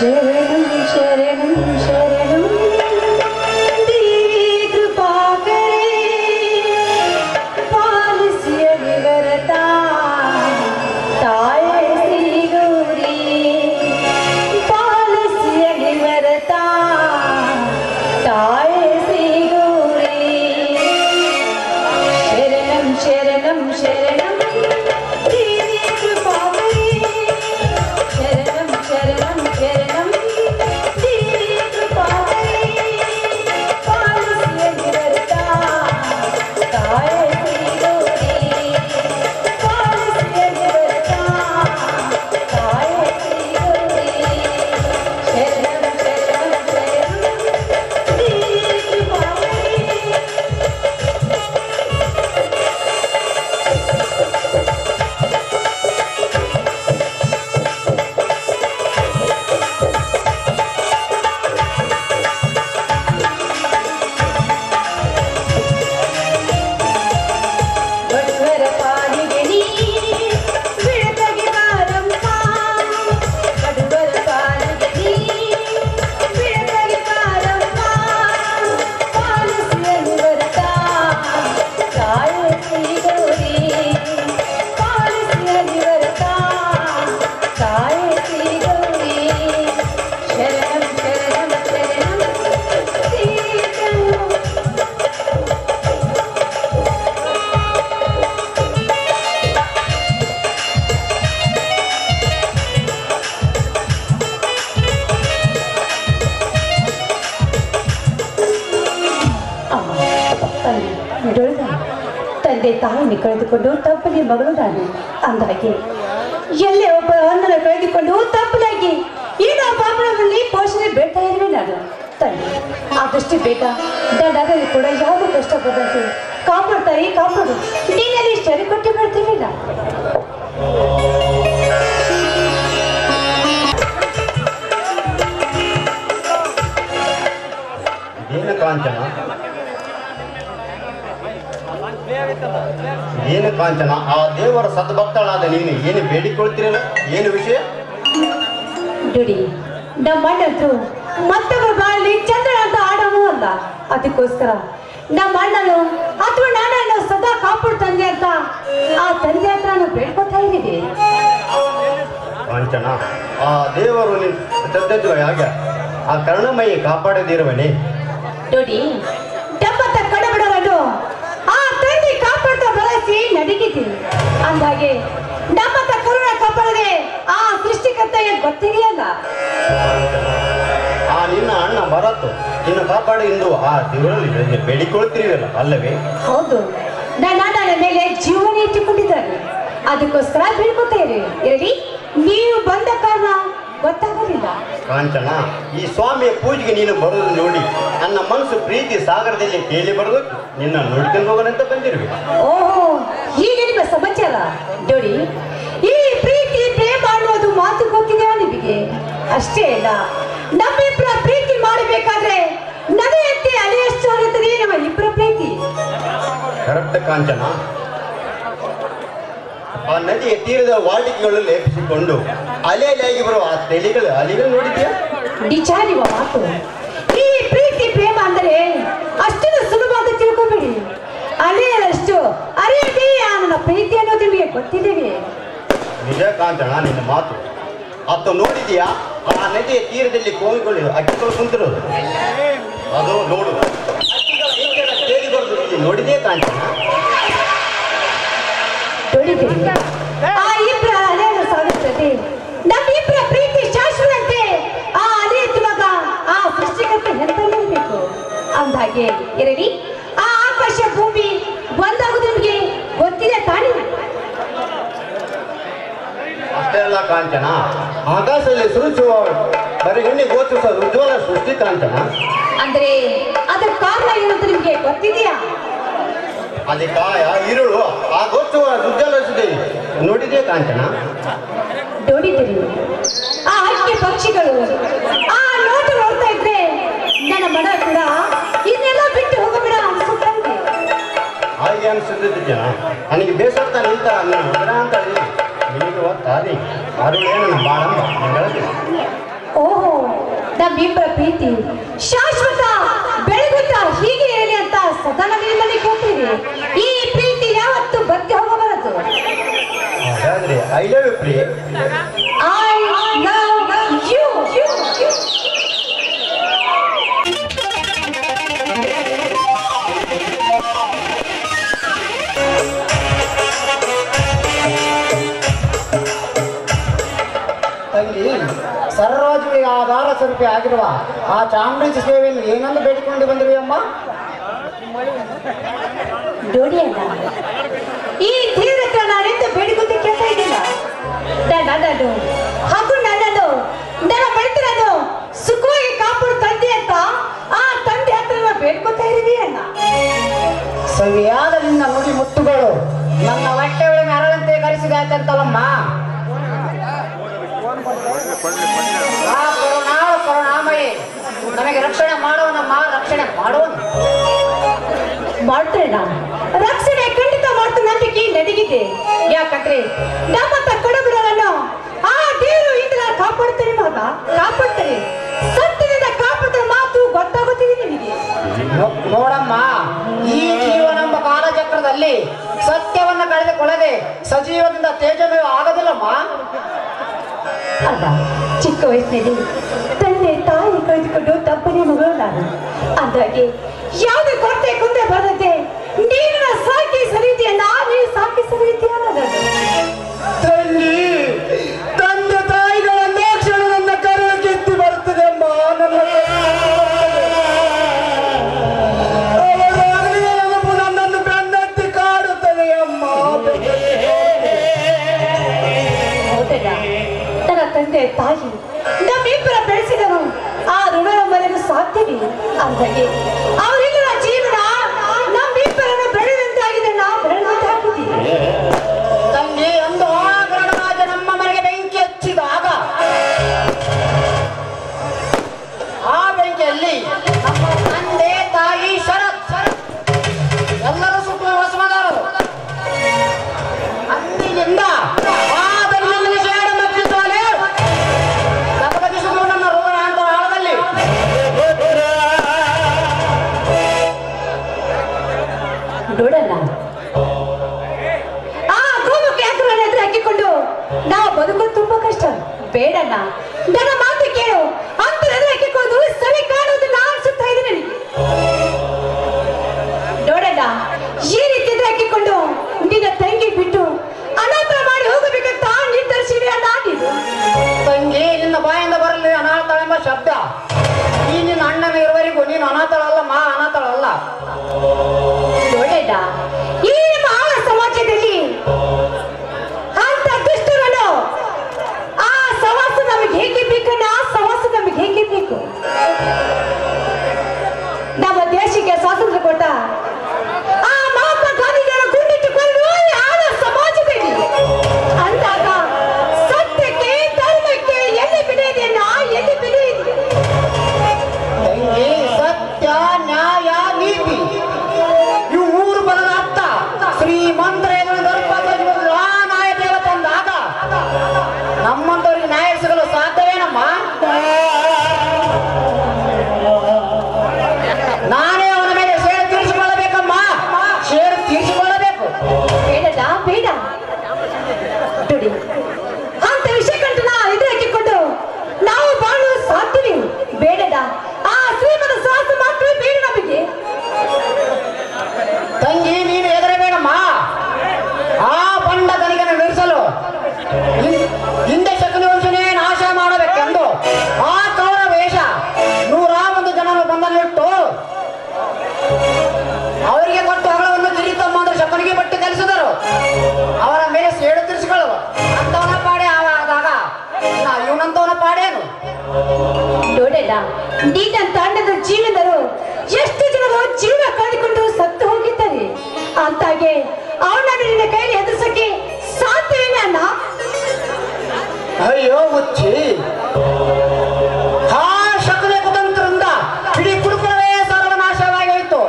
शरणं शरणं शरणं देवी कृपा करे पालस्य विवरता ताये श्री गौरी पालस्य विवरता ताये श्री गौरी शरणं शरणं शरणं देवी कृपा करे शरणं शरणं शरणं देवी कृपा करे पालस्य विवरता ताये श्री गौरी पालस्य विवरता ताये श्री गौरी शरणं शरणं शरणं देवी कृपा करे ಬಡವರ ಪಾಲಿಗೆ ನೀ ಬೆಳಕಿಗೆ ಬಾರಮ್ಮ ಬಡವರ ಪಾಲಿಗೆ ನೀ ಬೆಳಕಿಗೆ ಬಾರಮ್ಮ ಪಾಲಿಸಿಯ ನಿವೃತ್ತ ತಾಯೇ ಶ್ರೀ ಗೌರಿ ಪಾಲಿಸಿಯ ನಿವೃತ್ತ ತಾಯೇ ಶ್ರೀ ಗೌರಿ ಶರಣಂ ಶರಣಂ ಶರಣಂ ಶ್ರೀ ತಂದೆ ತಾಯಿని ಕಳೆದುಕೊಂಡು ತಪ್ಪಲಿ ಮಗಳು ನಾನು ಅಂದಾಗೆ ಎಲ್ಲೇ ಒಬ್ಬ ಅಣ್ಣನ ಕಳೆದುಕೊಂಡು ತಪ್ಪಲಾಗಿ ಏನೋ ಪಾಪಗಳಲ್ಲಿ ಪೋಷಣೆ ಬೇಡ್ತಾ ಇರುವೆ ನಾನು ತಂದೆ ಆದಷ್ಟು ಬೇಗ ದಡದಲ್ಲಿ ಕೂಡ ಯಾವುದೇ ಕಷ್ಟ ಬದಂತೆ ಕಾಪಾಡ್ತಾರೆ ಕಾಪಾಡು ನೀನಲ್ಲಿ ಸರಿ ಕೊಟ್ಟು ಬರ್ತೀವಿ ನಾನು ಏನು ಕಾಂಚನ ಏನು ಕಾಂಚನ ಆ ದೇವರ ಸದ್ಭಕ್ತಳಾದ ನೀನು ಏನು ಬೇಡಿಕೊಳ್ತೀರಲ್ಲ ಏನು ವಿಷಯ ಡುಡಿ ನಮ್ಮ ಅಣ್ಣಂತೂ ಮತ್ತೊಬ್ಬರ ಬಾಳಲ್ಲಿ ಚಂದ್ರ ಅಂತ ಆಡೋನು ಅಲ್ಲ ಅದಕ್ಕೋಸ್ಕರ ನಮ್ಮ ಅಣ್ಣನು ಅಥವಾ ನಾನನ್ನು ಸದಾ ಕಾಪಾಡು ತಂದೆ ಅಂತ ಆ ತಂದೆ ಹತ್ರ ನಾವು ಬೇಡ್ಕೊತಾ ಇದ್ದೀವಿ ಕಾಂಚನ ಆ ದೇವರು ನಿನ್ನ ಹಾಗೆ ಆ ಕರುಣಮಯಿ ಕಾಪಾಡದಿರುವನೇ ಡುಡಿ ಡಬ್ಬತ್ತ ಕಡಬಡವನ್ನು ಆ ತಂದೆ ಕಾಪಾಡ್ತಾ ಬಳಸಿ ನಡಗಿದ್ದೀನಿ ಅಂದಾಗೆ ಡಬ್ಬತ್ತ ಕರುಣ ಕಾಪಾಡದೆ ಆ ಸೃಷ್ಟಿಕರ್ತೆಗೆ ಗೊತ್ತಿದೆಯಲ್ಲ ಆ ನಿನ್ನ ಅಣ್ಣ ಭರತ್ ನಿನ್ನ ಕಾಪಾಡು ಎಂದು ಆ ದೇವರಲ್ಲಿ ಬೇಡಿಕೊಳ್ತಿರುವಲ್ಲ ಅಲ್ಲವೇ ಹೌದು ನನ್ನ ಅಣ್ಣನ ಮೇಲೆ ಜೀವನ ಇಟ್ಟುಕೊಂಡಿದ್ದಾರೆ ಅದಕ್ಕೋಸ್ಕರ ಬೀಳ್ಕೊತೇವೆ ಇರಲಿ ನೀವು ಬಂದ ಕಾರಣ ಗೊತ್ತಾಗಲಿಲ್ಲ ಕಾಂಚನ ಈ ಸ್ವಾಮಿಯ ಪೂಜೆಗೆ ನೀನು ಬರೋದು ನೋಡಿ ನನ್ನ ಮನಸ್ಸು ಪ್ರೀತಿ ಸಾಗರದಲ್ಲಿ ತೇಲಿ ಬರೋದು ನಿನ್ನ ನೋಡ್ಕೊಂಡು ಹೋಗೋಣಂತ ಬಂದಿರುವೆ ಓಹೋ ಹೀಗೆ ನಿಮ್ಮ ಸಮಾಚಾರ ನೋಡಿ ಈ ಪ್ರೀತಿ ಪ್ರೇಮ ಅನ್ನೋದು ಮಾತು ಗೊತ್ತಿದೆಯಾ ನಿಮಗೆ ಅಷ್ಟೇ ಅಲ್ಲ ನಮ್ಮಿಬ್ಬರ ಪ್ರೀತಿ ಮಾಡಬೇಕಾದ್ರೆ ನದಿಯಂತೆ ಅಲೆಯಷ್ಟು ಹರಿಯುತ್ತದೆ ನಮ್ಮ ಇಬ್ಬರ ಪ್ರೀತಿ ಕರೆಕ್ಟ್ ಕಾಂಚನ ಆ ನದಿಯ ತೀರದ ವಾಟಿಕೆಗಳು ಲೇಪಿಸಿಕೊಂಡು ಅಲೆ ಅಲೆಯಾಗಿ ಬರುವ ಆ ಅಲೆಗಳು ನೋಡಿದ್ಯಾ ನಿಜ ನಿಮ್ಮ ಮಾತು ಈ ಪ್ರೀತಿ ಪ್ರೇಮ ಅಂದರೆ ಅಷ್ಟೊಂದು ಸುಲಭ ಅಂತ ತಿಳ್ಕೊಬೇಡಿ ಅಲೆಯಷ್ಟು ಅರಿಯದೇ ನನ್ನ ಪ್ರೀತಿ ಅನ್ನೋದು ನಿಮಗೆ ಗೊತ್ತಿದ್ದೇವೆ ನಿಜ ಕಾಂಚನ ನಿನ್ನ ಮಾತು ಅತ್ತ ನೋಡಿದ್ಯಾ ಆ ನದಿಯ ತೀರದಲ್ಲಿ ಕೋವಿಗಳು ಅಕ್ಕಿಗಳು ಕುಂತಿರೋದು ಅದು ನೋಡು ತೇಲಿ ಬರೋದು ನೋಡಿದ್ಯಾ ಕಾಂಚನ ನೋಡಿದ್ದೀರಿ ಆ ಇಬ್ಬರ ಅಲೆಯನ್ನು ಸಾಗುತ್ತದೆ ನಮ್ಮಿಬ್ಬರ ಪ್ರೀತಿ ಶಾಶ್ವತಂತೆ ಆ ಅಲೆ ಎತ್ತುವಾಗ ಆ ಸೃಷ್ಟಿಕರ್ತ ನೆನಪಲ್ಲಿರಬೇಕು ಅಂದಾಗೆ ಇರಲಿ ಆ ಆಕಾಶ ಭೂಮಿ ಒಂದಾಗುದು ನಿಮಗೆ ಗೊತ್ತಿದೆ ತಾನೇ ಅಷ್ಟೇ ಅಲ್ಲ ಕಾಂಚನ ಆಕಾಶದಲ್ಲಿ ಸೂಚಿಸುವ ಬರಿಗಣ್ಣಿ ಗೋಚರಿಸೋದು ಉಜ್ವಲ ಸೃಷ್ಟಿ ಕಾಂಚನ ಅಂದ್ರೆ ಅದರ ಕಾರಣ ಏನಂತ ನಿಮಗೆ ಗೊತ್ತಿದೆಯಾ ಅದೇ ಕಾಯ ಇರುಳು ಆ ಗೋಚುವ ಉಜ್ವಲ ನೋಡಿದೆ ಕಾಂಚನ ನೋಡಿದ್ದೀರಿ ಆ ಹಕ್ಕಿ ಪಕ್ಷಿಗಳು ಆ ನೋಟ ನೋಡ್ತಾ ಇದ್ರೆ ನನ್ನ ಮನ ಕೂಡ ಇನ್ನೆಲ್ಲ ಬಿಟ್ಟು ಹೋಗಬೇಡ ಅನ್ಸುತ್ತಂತೆ ಹಾಗೆ ಅನಿಸುತ್ತಿದ್ದ ಜನ ನನಗೆ ಬೇಸತ್ತ ನಿಂತ ಅಂತ ನಿನಗೆ ಒತ್ತಾದಿ ಅರುಳೇನು ಬಾಳಮ್ಮ ಓಹೋ, ನಮ್ಮಿಬ್ಬರ ಪ್ರೀತಿ ಶಾಶ್ವತ ಬೆಳಗುತ್ತಾ ಹೀಗೆ ಇರಲಿ ಅಂತ ಸದಾ ನಿಮ್ಮಲ್ಲಿ ಕೇಳ್ತೀವಿ. ಈ ಪ್ರೀತಿ ಯಾವತ್ತು ಬತ್ತಿ ಹೋಗಬಾರದು. ಹಾಗಾದ್ರೆ ಐ ಲವ್ ಯು ಪ್ರಿಯೆ. I love you. ತಂಗಿ, ಸರ್ವಜುವಿಗೆ ಆಧಾರ ಸ್ವರೂಪಿ ಆಗಿರುವ ಆ ಚಾಮರಾಜ ಸೇವೆಯನ್ನು ಏನೆಂದು ಬೇಡಿಕೊಂಡು ಬಂದಿರಿ ಅಮ್ಮ? ನೋಡಿಯಲ್ಲ, ಈ ತೀವ್ರತೆ ನಾನೆಂದು ಬೇಡಿಕೊಂಡು ಕೇಳ್ತಾ ಇದ್ದಿಲ್ಲ. ನನ್ನದು ಹಾಗೂ ನನ್ನದು ನನ್ನ ಬಳಿತಿರೋದು ಸುಖವಾಗಿ ಕಾಪಾಡು ತಂದೆ ಅಂತ ಆ ತಂದೆ ಹತ್ರ ಬೇಡ್ಕೊತಾ ಇದ್ದೀವಿ ಅಣ್ಣ. ಸವಿಯಾದ ನಿನ್ನ ನುಡಿ ಮುತ್ತುಗಳು ನನ್ನ ಹೊಟ್ಟೆ ಒಳಗೆ ಅರಳಂತೆ ಕರೆಸಿದಾಯ್ತಂತಲ್ಲಮ್ಮ. ಆ ಕರುಣಾಮಯಿ ನಮಗೆ ರಕ್ಷಣೆ ಮಾಡುವನಮ್ಮ, ರಕ್ಷಣೆ ಮಾಡುವನು. ಮಾಡ್ತೇನೆ ನಾನು ರಕ್ಷಣೆ ಖಂಡಿತ ಮಾಡ್ತಾ ನಂಬಿಕೆ ನನಗಿದೆ. ಯಾಕಂದ್ರೆ ನಮ್ಮಂತ ಕಡುಬಿಡರನ್ನು ಆ ದೇವರು ಇಂದ್ರ ಕಾಪಾಡ್ತೇನೆ ಮಗ, ಕಾಪಾಡ್ತೇನೆ. ಸತ್ಯದಿಂದ ಕಾಪಾಡಿದ ಮಾತು ಗೊತ್ತಾಗುತ್ತಿದೆ ನಿನಗೆ. ನೋಡಮ್ಮ, ಈ ಜೀವನೆಂಬ ಕಾಲಚಕ್ರದಲ್ಲಿ ಸತ್ಯವನ್ನ ಕಳೆದುಕೊಳ್ಳದೆ ಸಜೀವದಿಂದ ತೇಜಮೇವ ಆಗೋದಿಲ್ಲಮ್ಮ. ಅಲ್ಲ, ಚಿಕ್ಕ ವಯಸ್ಸಿನಲ್ಲಿ ತಂದೆ ತಾಯಿ ಕಳೆದುಕೊಂಡು ತಪ್ಪನೇ ಮಗಳು ನಾನು. ಅಂದಾಗೆ ಯಾವುದೇ ಕೊರತೆ ಕುಂದೆ ಬರದಂತೆ ನೀರಿನ ಸಾಕಿ ಸರಿದೆಯಲ್ಲ, ನೀನು ಸಾಕಿ ಸರಿದೆಯ ತಂಗಿ, ತಂದೆ ತಾಯಿಗಳ ಕ್ಷಣ ನನ್ನ ಕರೆಯ ಕೆತ್ತಿ ಬರುತ್ತದೆ ಅಮ್ಮ. ನನ್ನನ್ನು ಬೆನ್ನತ್ತಿ ಕಾಡುತ್ತದೆ ಅಮ್ಮ. ಹೌದಲ್ಲ, ನನ್ನ ತಂದೆ ತಾಯಿ ನಮ್ಮಿಬ್ಬರ ಬೆಳೆಸಿದರು. ಆ ಋಣ ಮರೆಯಲು ಸಾಧ್ಯವೇ? ಅಂದಾಗೆ ಅವರಿಲ್ಲದ ಜೀವನ ನಮ್ಮಿಬ್ಬರನ್ನು ಬೆಳೆದಂತಾಗಿದೆ, ನಾವು ಬೆಳೆದಂತಾಗಿದ್ದೀವಿ. ತಂಗಿ, ಒಂದು ಗರುಡರಾಜ ನಮ್ಮ ಮನೆಗೆ ಬೆಂಕಿ ಹಚ್ಚಿದಾಗ ಆ ಬೆಂಕಿಯಲ್ಲಿ ನಮ್ಮ ತಂದೆ ತಾಯಿ ಶರತ್ ಎಲ್ಲರೂ ಸುಟ್ಟು ವಸಮದಾರರು. ಅಂದಿನಿಂದ ಆ ಬೆಂಕಿಯಲ್ಲಿ ಶೇಡ ಮತ್ತಿದ್ದಾಲೆ ನನ್ನ ಹೃದಯ ಆಳದಲ್ಲಿ ನೋಡಲ್ಲ, ಆ ಗೋಮುಖ ಯಾಕರನ್ನ ಎದುರು ಹಾಕಿಕೊಂಡು ನಾವು ಬದುಕೋದು ತುಂಬಾ ಕಷ್ಟ. ಬೇಡಣ್ಣ, ನನ್ನ ಮಾತು ಕೇಳು. ಅಂತ ಎದುರು ಹಾಕಿಕೊಂಡು ಸರಿ ಕಾಣುವುದಿಲ್ಲ ಅನ್ಸುತ್ತಾ ಇದೆ ನನಗೆ. ನೋಡಣ್ಣ, ಈ ರೀತಿ ಎದುರು ಹಾಕಿಕೊಂಡು ನಿನ್ನ ತಂಗಿ ಬಿಟ್ಟು ಅನಾಥ ಮಾಡಿ ಹೋಗಬೇಕಂತ ನಿರ್ಧರಿಸಿದೆ ಅಣ್ಣ ನೀನು. ತಂಗಿ, ನಿನ್ನ ಬಾಯಿಂದ ಬರಲಿ ಅನಾಥಳೆಂಬ ಶಬ್ದ. ಈ ನಿನ್ನ ಅಣ್ಣನ ಇರುವವರೆಗೂ ನೀನು ಅನಾಥಳಲ್ಲಮ್ಮ, ಅನಾಥಳಲ್ಲ. ನೋಡಣ್ಣ, ಈ ಮಾನವ ಸಮಾಜದಲ್ಲಿ ಅಂತ ದುಷ್ಟರನ್ನು ಆ ಸವಾಸ ನಮಗೆ ಹೇಗೆ ಬೇಕನ್ನ, ಆ ಸವಾಸ ನಮಗೆ ಹೇಗೆ ಬೇಕು? ನಮ್ಮ ದೇಶಕ್ಕೆ ಸ್ವಾತಂತ್ರ್ಯ ಕೊಟ್ಟ ಆ ಮಹಾತ್ಮ ಗಾಂಧೀಜಿಯನ್ನು ಗುಂಡಿಟ್ಟುಕೊಂಡು ಆ ಸಮಾಜದಲ್ಲಿ ಅಂದಾಗ ಸತ್ಯಕ್ಕೆ ಧರ್ಮಕ್ಕೆ ಎಲ್ಲಿ ಬೆಲೆ ಇದೆಯನ್ನ, ಎಲ್ಲಿ ಬೆಲೆ ಇದೆ? ತಂಗಿ, ಸತ್ಯ, ನ್ಯಾಯ, ನೀತಿ ಇವು ಮೂರು ಬಲದ ಅರ್ಥ ಶ್ರೀಮಂತರ ನ್ಯಾಯ ದೇವತೆ ಅಂದಾಗ ನಮ್ಮಂತವರಿಗೆ ನ್ಯಾಯ ಸಿಗಲು ಸಾಧ್ಯವೇನಮ್ಮ? ನಾನೇ ಅವನ ಮೇಲೆ ಸೇಡು ತೀರಿಸಿಕೊಳ್ಳಬೇಕಮ್ಮ, ಸೇಡು ತೀರಿಸಿಕೊಳ್ಳಬೇಕು. ಬೇಡದ ಬೇಡ ನೋಡಿ, ಅಂತ ವಿಷಯ ಕಂಡು ಎದುರು ಹಾಕಿಕೊಂಡು ನಾವು ಬಾಳುವ ಸಾಧ್ಯವೇ? ಬೇಡದ ಆ ಶ್ರೀಮಂತ ಸಾಹಸ ಮಾತ್ರ ಬೇಡ ನಮಗೆ. ತಂಗಿ, ನೀನು ಹೆದರಬೇಡಮ್ಮ. ಆ ಬಂಡ ತನಿಖೆಯನ್ನು ನಿಲ್ಲಿಸಲು ಹಿಂದೆ ಶಕುನಿ ವಂಶನೇ ನಾಶ ಮಾಡಬೇಕೆಂದು ಆ ಕೌರ ವೇಷ 101 ಜನರು ಬಂಧನವಿಟ್ಟು ಅವರಿಗೆ ಕೊಟ್ಟು ಹಗಳವನ್ನು ಕಿರೀತಮ್ಮ ಅಂದ್ರೆ ಶಕುನಿಗೆ ಪಟ್ಟು ಕಲಿಸಿದರು. ಅವರ ಮೇಲೆ ಸೇಡು ತೀರಿಸಿಕೊಳ್ಳುವ ಅಂತವನ ಪಾಡೆ ಆದಾಗ ಇವನಂತವನ ಪಾಡೇನು? ನೋಡಲ್ಲ, ನೀನಂತ ಅಣ್ಣದ ಜೀವನರು ಎಷ್ಟು ಜನರು ಜೀವ ಕಳೆದುಕೊಂಡು ಸತ್ತು ಹೋಗಿದ್ದಾರೆ. ಅಂತಾಗೆ ಅವನನ್ನು ನಿನ್ನ ಕೈಲಿ ಎದುರಿಸಕ್ಕೆ ಸಾಧ್ಯವೇನ ಅಣ್ಣ? ಅಯ್ಯೋ ಮುಚ್ಚಿ, ಆ ಶಕುನಿ ಕುತಂತ್ರದಿಂದ ಇಡೀ ಕುಡುಕುಲವೇ ಸರ್ವನಾಶವಾಗಿ ಹೋಯಿತು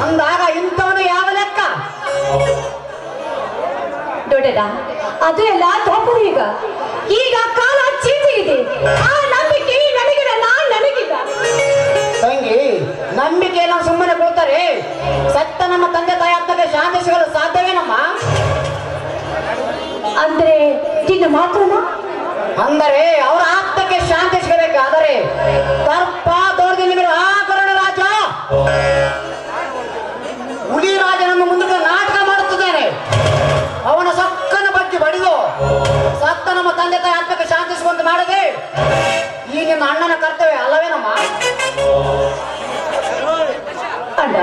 ಅಂದಾಗ ಇಂಥವನು ಯಾವ ಲೆಕ್ಕ? ನೋಡಲ್ಲ, ಅದು ಎಲ್ಲ ತೋಪರು. ಈಗ ಕಾಲ ಚೇಂಜ್ ಇದೆ. ಆ ನಂಬಿಕೆ ಸತ್ತ ನಮ್ಮ ತಂದೆ ತಾಯಿ ಆತ್ಮಕ್ಕೆ ಶಾಂತಿ ಸಿಗಲು ಸಾಧ್ಯವೇನಮ್ಮ? ಅಂದ್ರೆ ನಿನ್ನ ಮಾತನ್ನ ಅಂದರೆ ಅವರ ಆತ್ಮಕ್ಕೆ ಶಾಂತಿ ಸಿಗಬೇಕಾದರೆ ದರ್ಪ ದೊಡ್ಡದಿನ ಮೇಲೆ ಆಕರಣ ರಾಜ ಹುಲಿ ರಾಜನನ್ನು ಮುಂದೆ ನಾಟಕ ಮಾಡುತ್ತಿದ್ದಾನೆ. ಅವನ ಸೊಕ್ಕನ ಬಗ್ಗೆ ಬಡಿದು ಸತ್ತ ನಮ್ಮ ತಂದೆ ತಾಯಿ ಆತ್ಮಕ್ಕೆ ಶಾಂತಿ ಸಿಗುವಂತೆ ಮಾಡದೆ ಈ ನಿಮ್ಮ ಅಣ್ಣನ ಕರ್ತವ್ಯ ಅಲ್ಲವೇನಮ್ಮ? ಅಣ್ಣ,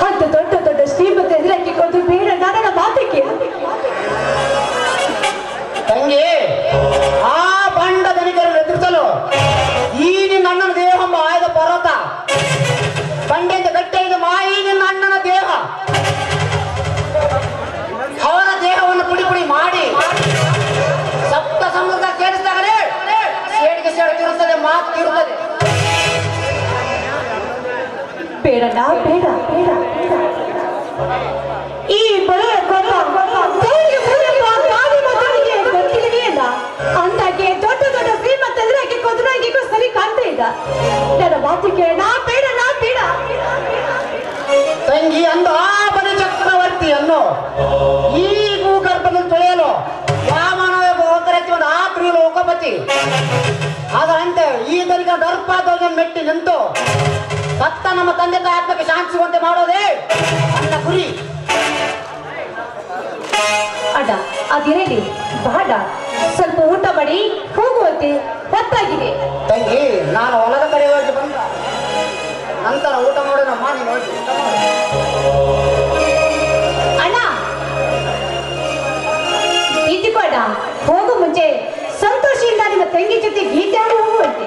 ಅಂತ ದೊಡ್ಡ ದೊಡ್ಡ ಶ್ರೀಮಂತ ಎದುರಾಕಿಕೊಂಡು ಬೇಡ ನನ್ನ ಮಾತಿಗೆ. ತಂಗಿ, ಆ ಬಂಡ ಧನಿಕರನ್ನು ಎದುರಿಸಲು ಈ ನಿನ್ನ ಅಣ್ಣನ ದೇಹ ಎಂಬ ಆಯ್ದ ಪರ್ವತ, ಬಂಡೆಯಿಂದ ಗಟ್ಟಿಯಾದ ಮಾಯಿ ನಿನ್ನ ಅಣ್ಣನ ದೇಹ. ಅವರ ದೇಹವನ್ನು ಪುಡಿ ಪುಡಿ ಮಾಡಿ ಸಪ್ತ ಸಮುದ್ರ ಕೇಳಿಸಿದಾಗಲೇ ಸೇಡಿಗೆ ಸೇಡು ತಿರುತ್ತದೆ, ಮಾತು ತಿರುತ್ತದೆ. ಬೇಡಣ್ಣ, ಬೇಡ ಬೇಡ. ಈ ಬಳೆಯ ಗೊತ್ತಿಲ್ಲವೇ ಅಲ್ಲ. ಅಂದಾಗೆ ದೊಡ್ಡ ದೊಡ್ಡ ಶ್ರೀಮಂತ ಎದುರಾಗಿ ಕೊದ್ರಾಗಿಗೂ ಸರಿ ಕಾಣ್ತಾ ಇಲ್ಲ. ನನ್ನ ಮಾತು ಕೇಳೋಣ, ಬೇಡ ಬೇಡ. ತಂಗಿ, ಅಂದು ಆ ಬಲಿ ಚಕ್ರವರ್ತಿಯನ್ನು ಈ ಭೂಗರ್ಭದಲ್ಲಿ ತೊಳೆಯಲು ವಾಮನವೆಂಬ ಹೋಗರೆತ್ತಿ ಒಂದು ಆ ತ್ರಿಲೋಕಪತಿ. ಅದರಂತೆ ಈ ದಲಿಗ ದರ್ಪ ಧ್ವಜ ಮೆಟ್ಟಿ ನಿಂತು ಸತ್ತ ನಮ್ಮ ತಂದೆ ತಾಯಿ ಆತ್ಮಕ್ಕೆ ಶಾಂತಿ ಸಿಗುವಂತೆ ಮಾಡೋದೇ ನನ್ನ ಗುರಿ. ಅಡ್ಡ ಅದಿರಲಿ, ಬಾಡ ಸ್ವಲ್ಪ ಊಟ ಮಾಡಿ ಹೋಗುವಂತೆ ಹೊತ್ತಾಗಿದೆ. ತಂಗಿ, ನಾನು ಹೊಲದ ಕಡೆ ಹೋಗಿ ಬಂದ ನಂತರ ಊಟ ಮಾಡೋಣಮ್ಮ. ನೀನು ಹೋಗಿ ಊಟ ಮಾಡು. ಅಣ್ಣ ಇದ್ದುಬೇಡ, ಹೋಗು ಮುಂಚೆ ಸಂತೋಷದಿಂದ ನಿಮ್ಮ ತಂಗಿ ಜೊತೆ ಗೀತೆ ಹಾಡು ಹೋಗುವಂತೆ.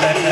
ನನ್ನ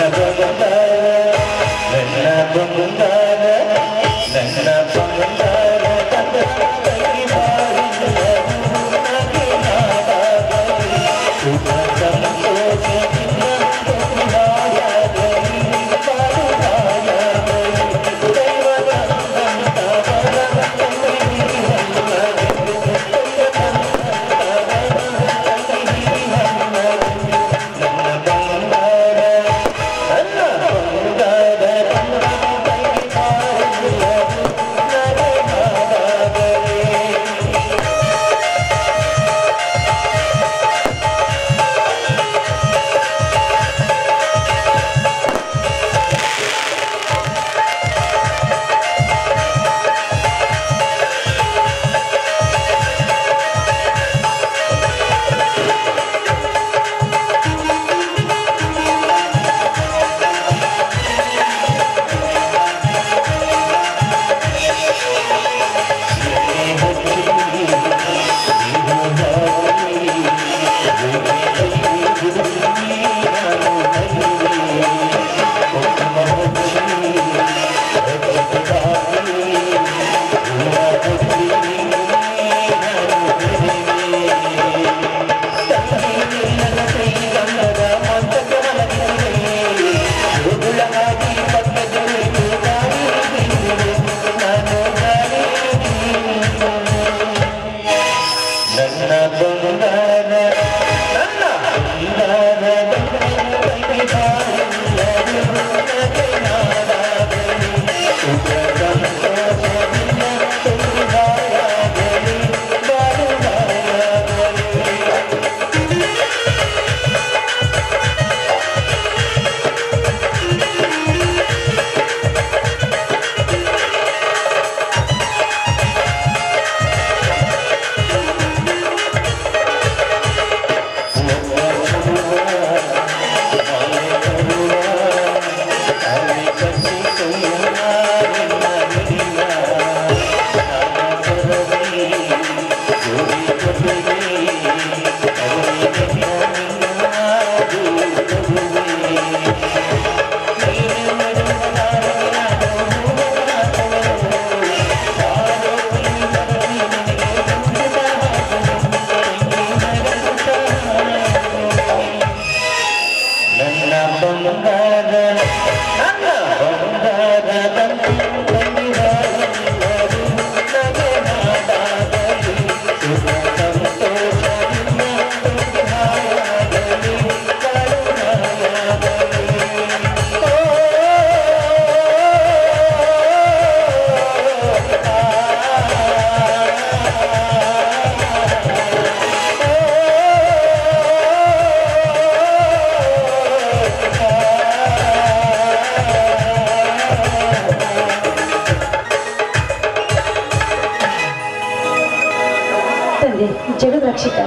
ರಕ್ಷಿತ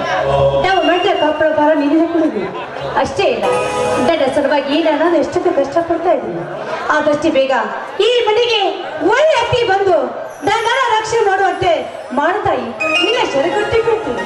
ನಾವು ಮಾಡಿದ ಕಾಪಡ ಭಾರ ನಿನ್ನೆ ಕೊಡುದು ಅಷ್ಟೇ ಇಲ್ಲ. ನನ್ನ ಸಲುವಾಗಿ ನಾನು ಎಷ್ಟೊಂದು ಕಷ್ಟಪಡ್ತಾ ಇದ್ದೀನಿ. ಆದಷ್ಟು ಬೇಗ ಈ ಮನೆಗೆ ಒಳ್ಳೆ ಅತ್ತಿ ಬಂದು ನನ್ನ ರಕ್ಷಣೆ ಮಾಡುವಂತೆ ಮಾಡ್ತಾಯಿ ನಿನ್ನ ಶರಗೊಟ್ಟಿ ಬಿಡ್ತೀನಿ.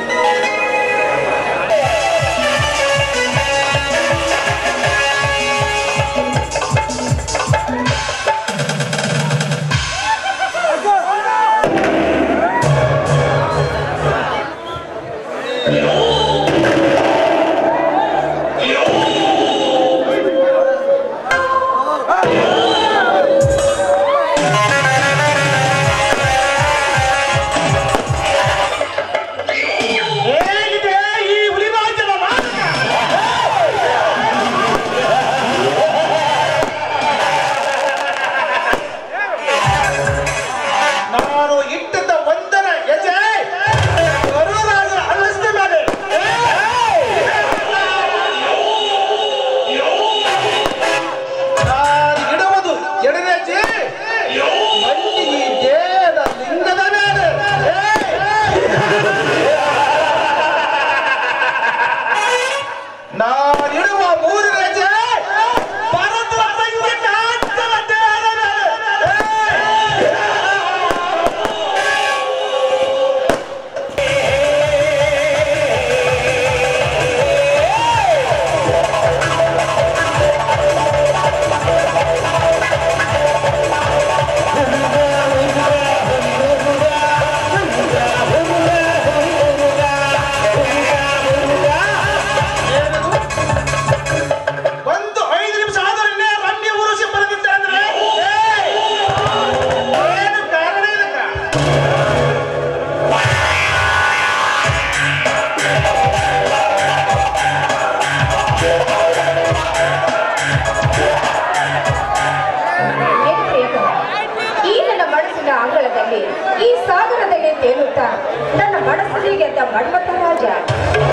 ನನ್ನ ಮನಸ್ಸಿಗೆ ಮನ್ಮಥ ರಾಜ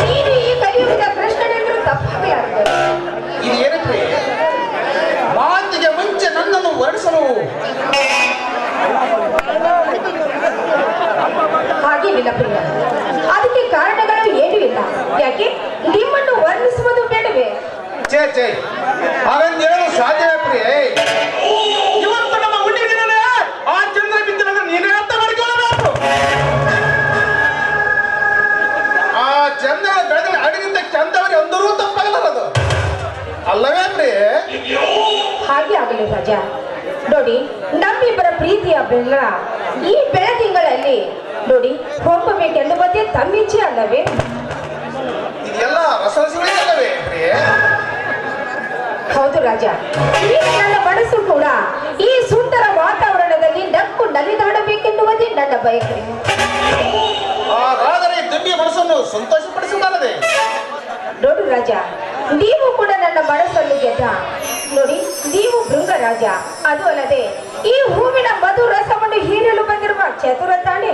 ನೀನು ಈ ಕಲಿಯುಗದ ಕೃಷ್ಣನೆಂದರೂ ತಪ್ಪಾಗಲಾರದು. ಇದು ಏನಕ್ಕೆ ಮಾತಿಗೆ ಮುಂಚೆ ನನ್ನನ್ನು ವರ್ಣಿಸಲು ಹಾಗೇನಿಲ್ಲ ಪ್ರಿಯ, ಅದಕ್ಕೆ ಕಾರಣಗಳು ಏನೂ ಇಲ್ಲ. ಯಾಕೆ ನಿಮ್ಮನ್ನು ವರ್ಣಿಸುವುದು ಬೇಡವೇ? ಛೇ ಛೇ ಹಾಗಂದೇಳು ಸಾಧ್ಯವೇ ಪ್ರಿಯೆ? ಇವತ್ತು ನಮ್ಮ ಹುಡುಗಿನೇ ಆ ಚಂದ್ರ ಬಿದ್ದರೆ ನೀನೇ ಅರ್ಥ ಮಾಡಿಕೊಳ್ಳಬೇಕು. ಆ ಚಂದ್ರ ಬೆಳೆದ್ರೆ ಅಡಿಗಿಂತ ಚಂದವರಿಗೆ ಒಂದರೂ ತಪ್ಪಾಗಲಾರದು ಅಲ್ಲವೇ ಪ್ರಿಯೆ? ಹಾಗೆ ಆಗಲಿ ರಾಜ. ನೋಡಿ, ನಮ್ಮಿಬ್ಬರ ಪ್ರೀತಿಯ ಬೆಲ್ಲ ಈ ಬೆಳದಿಂಗಳಲ್ಲಿ ನೋಡಿ ಹೋಗಬೇಕೆನ್ನುವುದೇ ತಮ್ಮಿಚ್ಛೆ ಅಲ್ಲವೇ? ಇದೆಲ್ಲ ರಸರಸಗಳಲ್ಲವೇ ಪ್ರಿಯೆ? ಹೌದು ರಾಜ, ಈಗ ನನ್ನ ಮನಸ್ಸು ಕೂಡ ಈ ಸುಂದರ ವಾತಾವರಣದಲ್ಲಿ ನಕ್ಕು ನಲಿದಾಡಬೇಕೆನ್ನುವುದೇ ನನ್ನ ಬಯಕೆ. ಹಾಗಾದರೆ ದಿವ್ಯ ಮನಸ್ಸನ್ನು ಸಂತೋಷಪಡಿಸಬಾರದೆ? ನೋಡು ರಾಜ, ನೀವು ಕೂಡ ನನ್ನ ಮನಸ್ಸನ್ನು ಗೆದ್ದ. ನೋಡಿ, ನೀವು ಭೃಂಗ ರಾಜ, ಅದು ಅಲ್ಲದೆ ಈ ಹೂವಿನ ಮಧು ರಸವನ್ನು ಹೀರಲು ಬಂದಿರುವ ಚತುರ ತಾನೆ.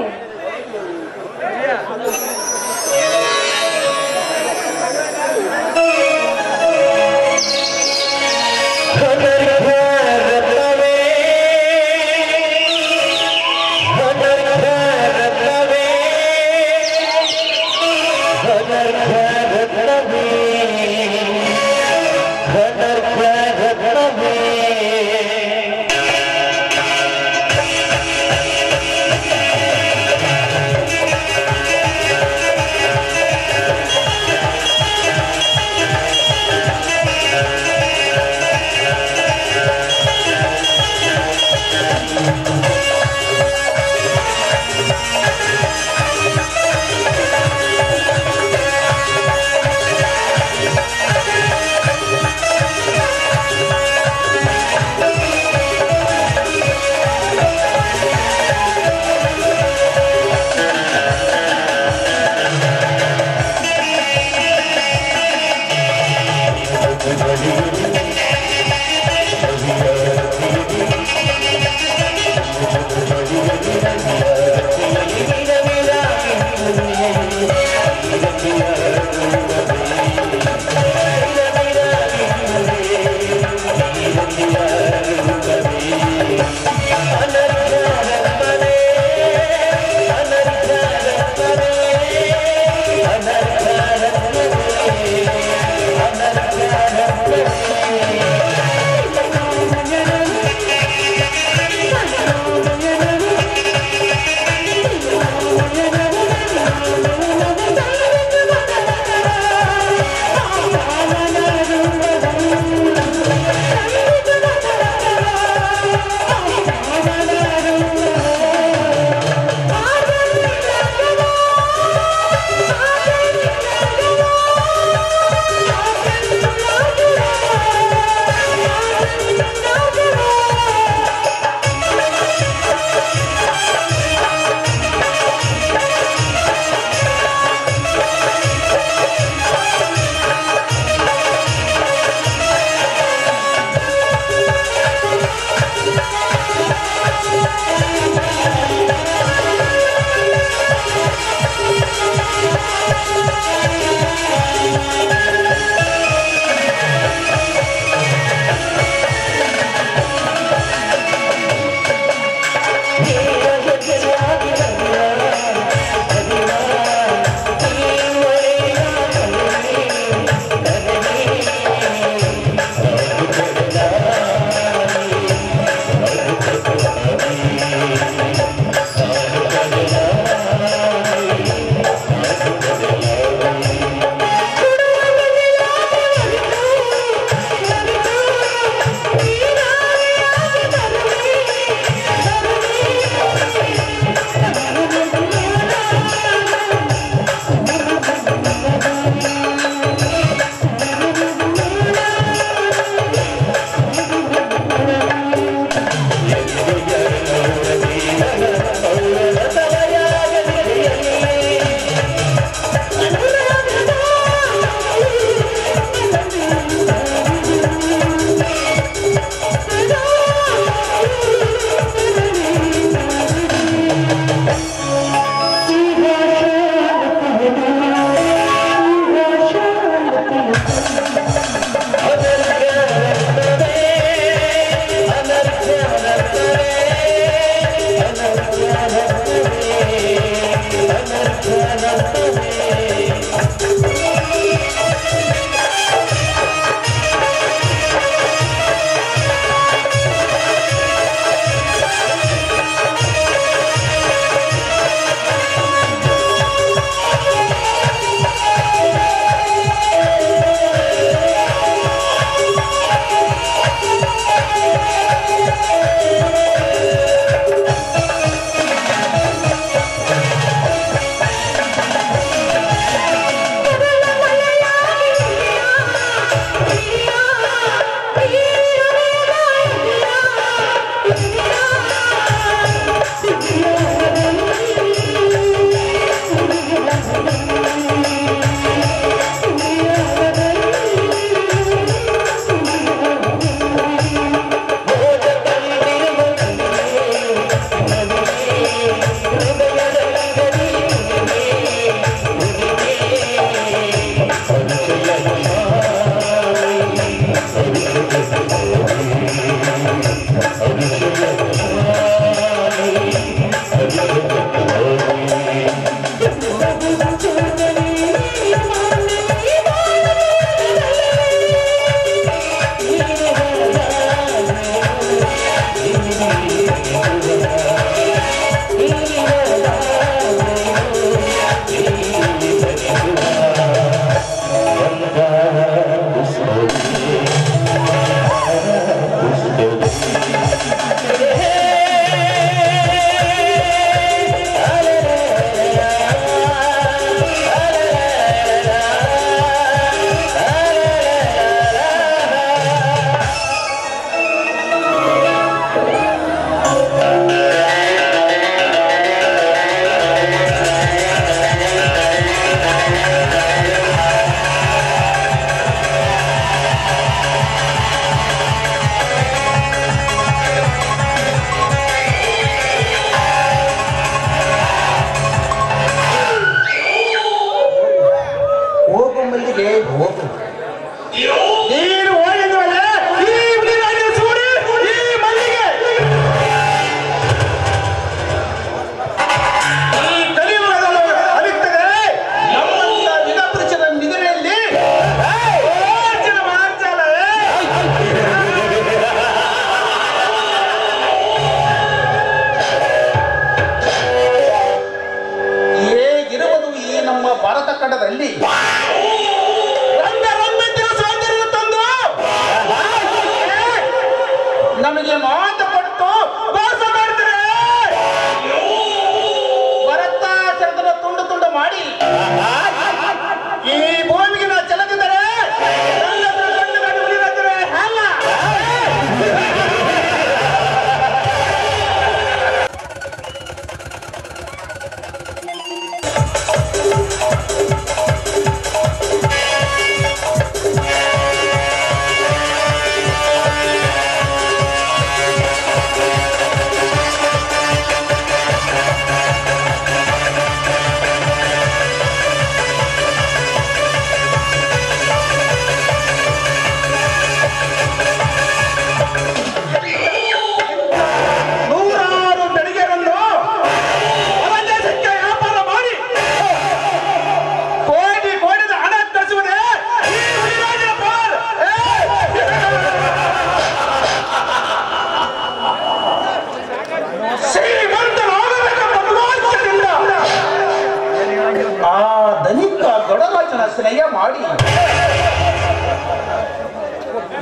ಸ್ನೇಹ ಮಾಡಿ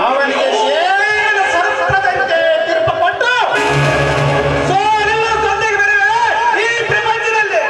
ಅವನಿಗೆ ಸೇನ ಸರ್ಪದಂತೆ ತಿರುಪಪಟ್ಟು ಸೋಲಿನ ಸಂಧಿಗೆ ಬರುವೆ ಈ ಪ್ರಪಂಚದಲ್ಲಿ.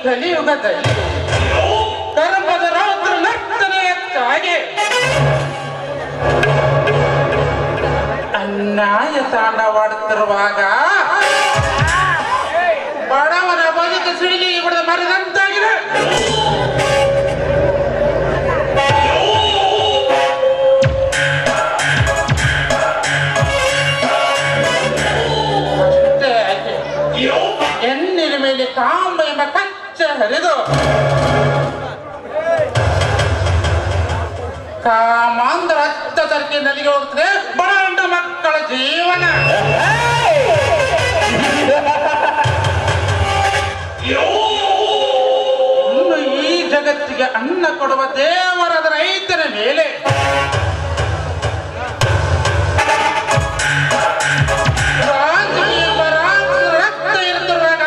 ಕಲಿಯುಗದಲ್ಲಿ ಕರ್ಮದ ರಾತ್ರಿ ನರ್ತನೆಯಕ್ಕಾಗಿ ಅನ್ಯಾಯ ತಾಂಡವಾಡುತ್ತಿರುವಾಗ ಬಡವನ ಬದುಕು ಸಿಡಿಲಿ ಬಿಡದ ಮರದಂತಾಗಿದೆ. ಎನ್ನಿನ ಮೇಲೆ ಕಾಂಬ ಎಂಬ ಕಚ್ಚೆ ಹರಿದು ಕಾಮಾಂಧ್ರ ಹತ್ತ ತರಕೆ ನಲಿಗೆ ಹೋಗ್ತದೆ ಬಡ ಗಂಡು ಮಕ್ಕಳ ಜೀವನ. ಇನ್ನು ಈ ಜಗತ್ತಿಗೆ ಅನ್ನ ಕೊಡುವ ದೇವರದ ರೈತನ ಮೇಲೆ ರಕ್ತ ಇರುತ್ತಿರುವಾಗ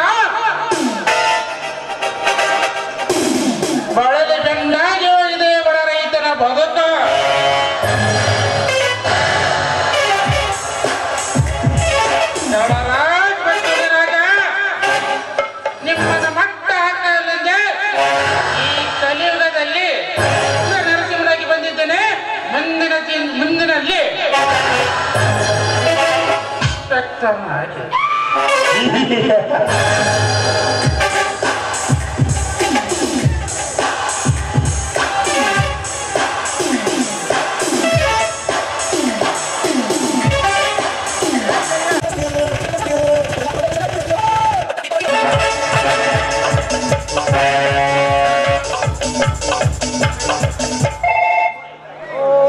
ಬಳಲಿ ಬೆಂಡಾಗಿ ಹೋಗಿದೆ ಬಡ ರೈತನ ಬದುಕು. ನಿಮ್ಮನ್ನ ಮಟ್ಟ ಹಾಕಲಿದೆ ಈ ಕಲಿಯುಗದಲ್ಲಿ ನರಸಿಂಹನಾಗಿ ಬಂದಿದ್ದೇನೆ. ಮುಂದಿನಲ್ಲಿ ಹಾಗೆ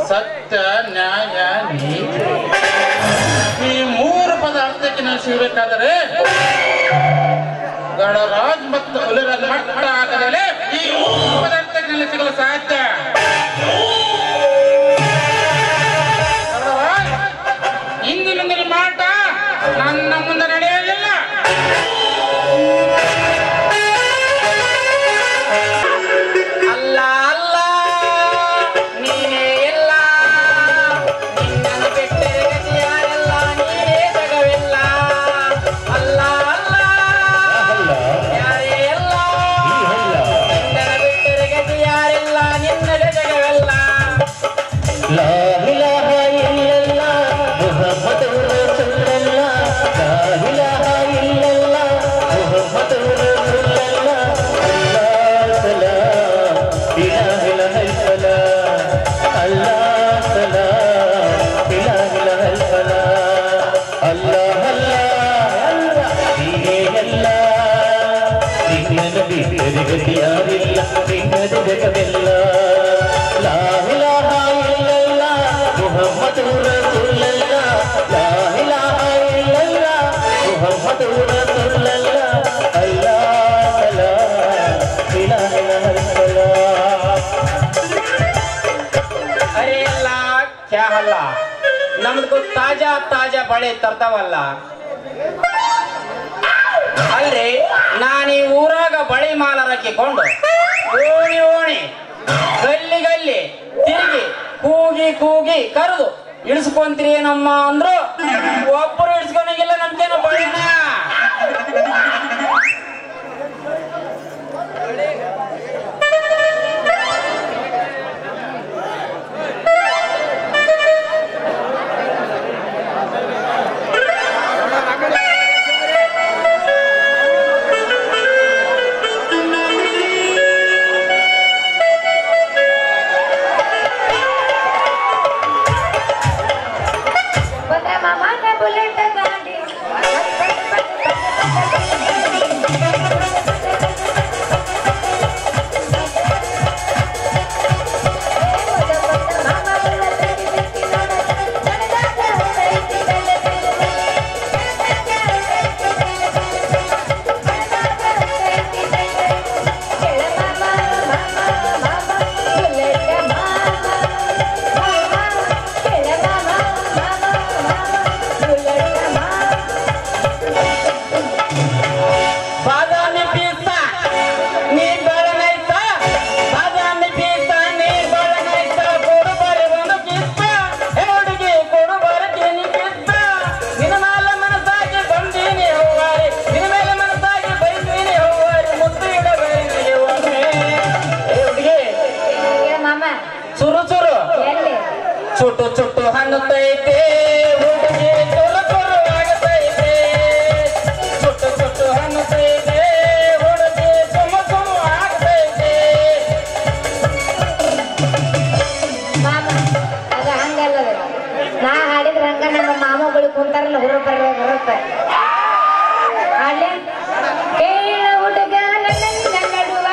ಸತ್ಯ ನ್ಯಾಯ ನೀತಿ ಈ ಮೂರು ಪದ ಅರ್ಥಕ್ಕೆ ನಾವು ಸಿಗಬೇಕಾದರೆ ಗಣರಾಜ್ ಮತ್ತು ಹುಲಿರಾಜ್ ಮಟ್ಟ ಆಗದಲ್ಲೇ ಈ ಮೂರು ಪದ ಅರ್ಥಕ್ಕೆ ನಲ್ಲಿ ಸಿಗಲು ಸಾಧ್ಯ. ಇಂದಿನಿಂದ ಮಾಟ ನನ್ನ ಮುಂದೆ ನಡೆಯೋದಿಲ್ಲ. ಅಲ್ಲ ಅಲ್ಲ ನೀನೇ ಎಲ್ಲ ನಿನ್ನನ್ನು ಬಿಟ್ಟರೆ ಗತಿಯಾರೆಲ್ಲ ನೀನೇ ಜಗವಿಲ್ಲ. ಅಲ್ಲ ಅಲ್ಲ ಯಾರೇ ಎಲ್ಲ ನಿನ್ನನ್ನು ಬಿಟ್ಟರೆ ಗತಿಯಾರೆಲ್ಲ ನಿನ್ನದೇ ಜಗವಿಲ್ಲ. لا إله إلا الله محمد رسول الله لا إله إلا الله محمد رسول الله الله سلام إله إله الفلاح الله سلام إله إله الفلاح الله الله الله دين الله دين ಸರಿಗತಿ ಯಾರಿಲ್ಲ ನಿನ್ನದು ಜಗವೆಲ್ಲ ಲಾ ಇಲಾಹ ಇಲ್ಲಲ್ಲಾಹ್ ಮುಹಮ್ಮದುರ್ ರಸೂಲುಲ್ಲಾಹ್ ಲಾ ಇಲಾಹ ಇಲ್ಲಲ್ಲಾಹ್ ಮುಹಮ್ಮದುರ್ ರಸೂಲುಲ್ಲಾಹ್ ಅಲ್ಲಾಹ್ ಸಲಾ ಇಲಾಹ ಇಲ್ಲಲ್ಲಾಹ್ ಅರೆ ಅಲ್ಲ ಕ್ಯಾ ಹಲ್ಲ ನಮ್ದು ತಾಜಾ ತಾಜಾ ಬಳೆ ತರ್ತಾವಲ್ಲ ಅಲ್ರಿ ನಾನು ಈ ಊರಾಗ ಬಳಿ ಮಾಲರಕ್ಕಿಕೊಂಡು ಓಣಿ ಓಣಿ ಗಲ್ಲಿ ಗಲ್ಲಿ ತಿರುಗಿ ಕೂಗಿ ಕೂಗಿ ಕರೆದು ಇಳಿಸ್ಕೊಂತೀರಿ ನಮ್ಮ ಅಂದ್ರು ಒಬ್ಬರು ಇಳಿಸ್ಕೊಳಂಗಿಲ್ಲ ನಮ್ಗೇನು ಬಳಿನ ಚುಟ್ಟು ಚುಟ್ಟು ಹಣ್ಣುತ್ತೈತೆ ಹುಡುಗಿ ಚುರು ಚುರು ಆಗತೈತೆ ಚುಟ್ಟು ಚುಟ್ಟು ಹಣ್ಣುತ್ತೈತೆ ಹುಡುಗಿ ಸುಮ್ಮ ಸುಮ್ಮ ಆಗತೈತೆ ಮಾಮ ಅದು ಹಂಗಲ್ಲ ನಾ ಹಾಡಿದ್ರ ಹಂಗ ನಮ್ಮ ಮಾಮಗಳು ಕುಂತಾರಲ್ಲ ಹುರುಪ ಹಾಡ್ಲೆ ಕೇಳ ಹುಡುಗ ನನ್ನ ನಡುವ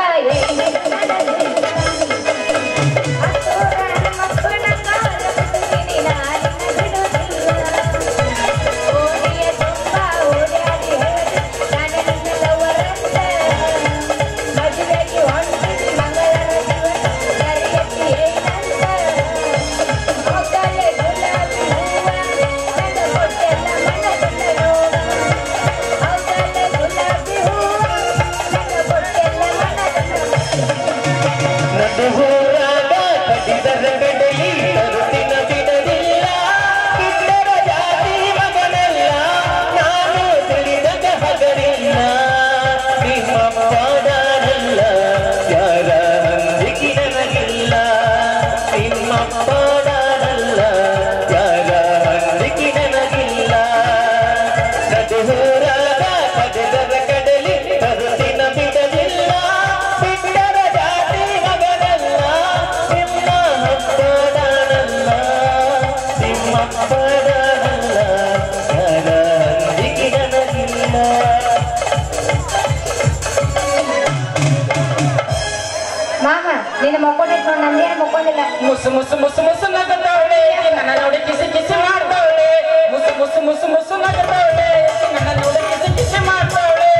ಮಾಮ ನೀನು ಮಕ್ಕೊಂಡೈತ್ ನೋಡ್ ನಂದೇನು ಮಕ್ಕೊಂಡಿಲ್ಲ ಮುಸು ಮುಸು ಮುಸು ಮುಸು ನಗದವಳೆ ನನ್ನ ನೋಡಿ ಕಿಸಿ ಕಿಸಿ ಮಾಡ್ದವಳೆ ಮುಸು ಮುಸು ಮುಸು ಮುಸು ನಗದವಳೆ ನನ್ನ ನೋಡಿ ಕಿಸಿ ಕಿಸಿ ಮಾಡ್ದವಳೆ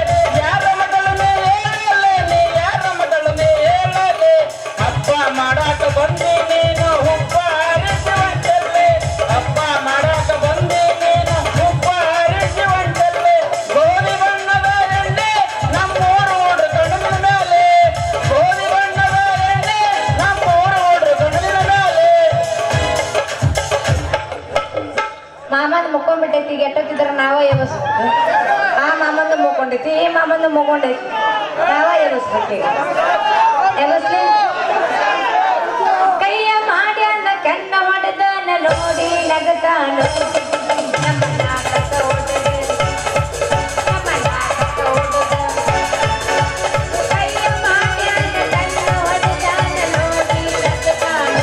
ಯಾರ ಮಗಳನ್ನೇ ಹೇಳಲೆ ನೀ ಯಾರ ಮಗಳನ್ನೇ ಹೇಳಲೆ ಹಬ್ಬ ಮಾಡಾಕ ಬಂದಿ ನೀನು ಹುಬ್ಬ ಹರಿಸಿ ಹೊಂಟಲ್ಲೆ ಹಬ್ಬ ಮಾಡಾಕ ಬಂದಿ ನೀನು ಹುಬ್ಬ ಹರಿಸಿ ಹೊಂಟಲ್ಲೆ ಗೋಧಿ ಬಣ್ಣದ ಎಣ್ಣೆ ನಮ್ಮೂರು ಓಡ್ರ ಕಣ್ಣಿನ ಮೇಲೆ ಗೋಧಿ ಬಣ್ಣದ ಎಣ್ಣೆ ನಮ್ಮೂರು ಓಡ್ರ ಕಣ್ಣಿನ ಮೇಲೆ ಮಾಮಂದು ಮುಕ್ಕೊಂಡ್ಬಿಟ್ಟೈತಿ ಈಗ ಎಟ್ಟೋತಿದ್ರ ನಾವ ಎಬಸ್ಬೇಕು ಆ ಮಾಮಂದು ಮುಕ್ಕೊಂಡೈತಿ ಈ ಮಾಮಂದು ಮುಕ್ಕೊಂಡೈತಿ ನಾವ ಎಬಸ್ಬೇಕು ಈಗ ಎಬಸ್ಲಿ ಕೈಯ ಮಾಡಿ ಅಂದ ಕಣ್ಣ ಹೊಡೆದನ ನೋಡಿ ನಗತಾನ ನಮ್ಮ ನಾಟಕ ಹೊಡೆದ ನಮ್ಮ ನಾಟಕ ಹೊಡೆದ ಕೈಯ ಮಾಡಿ ಅಂದ ಕಣ್ಣ ಹೊಡೆದನ ನೋಡಿ ನಗತಾನ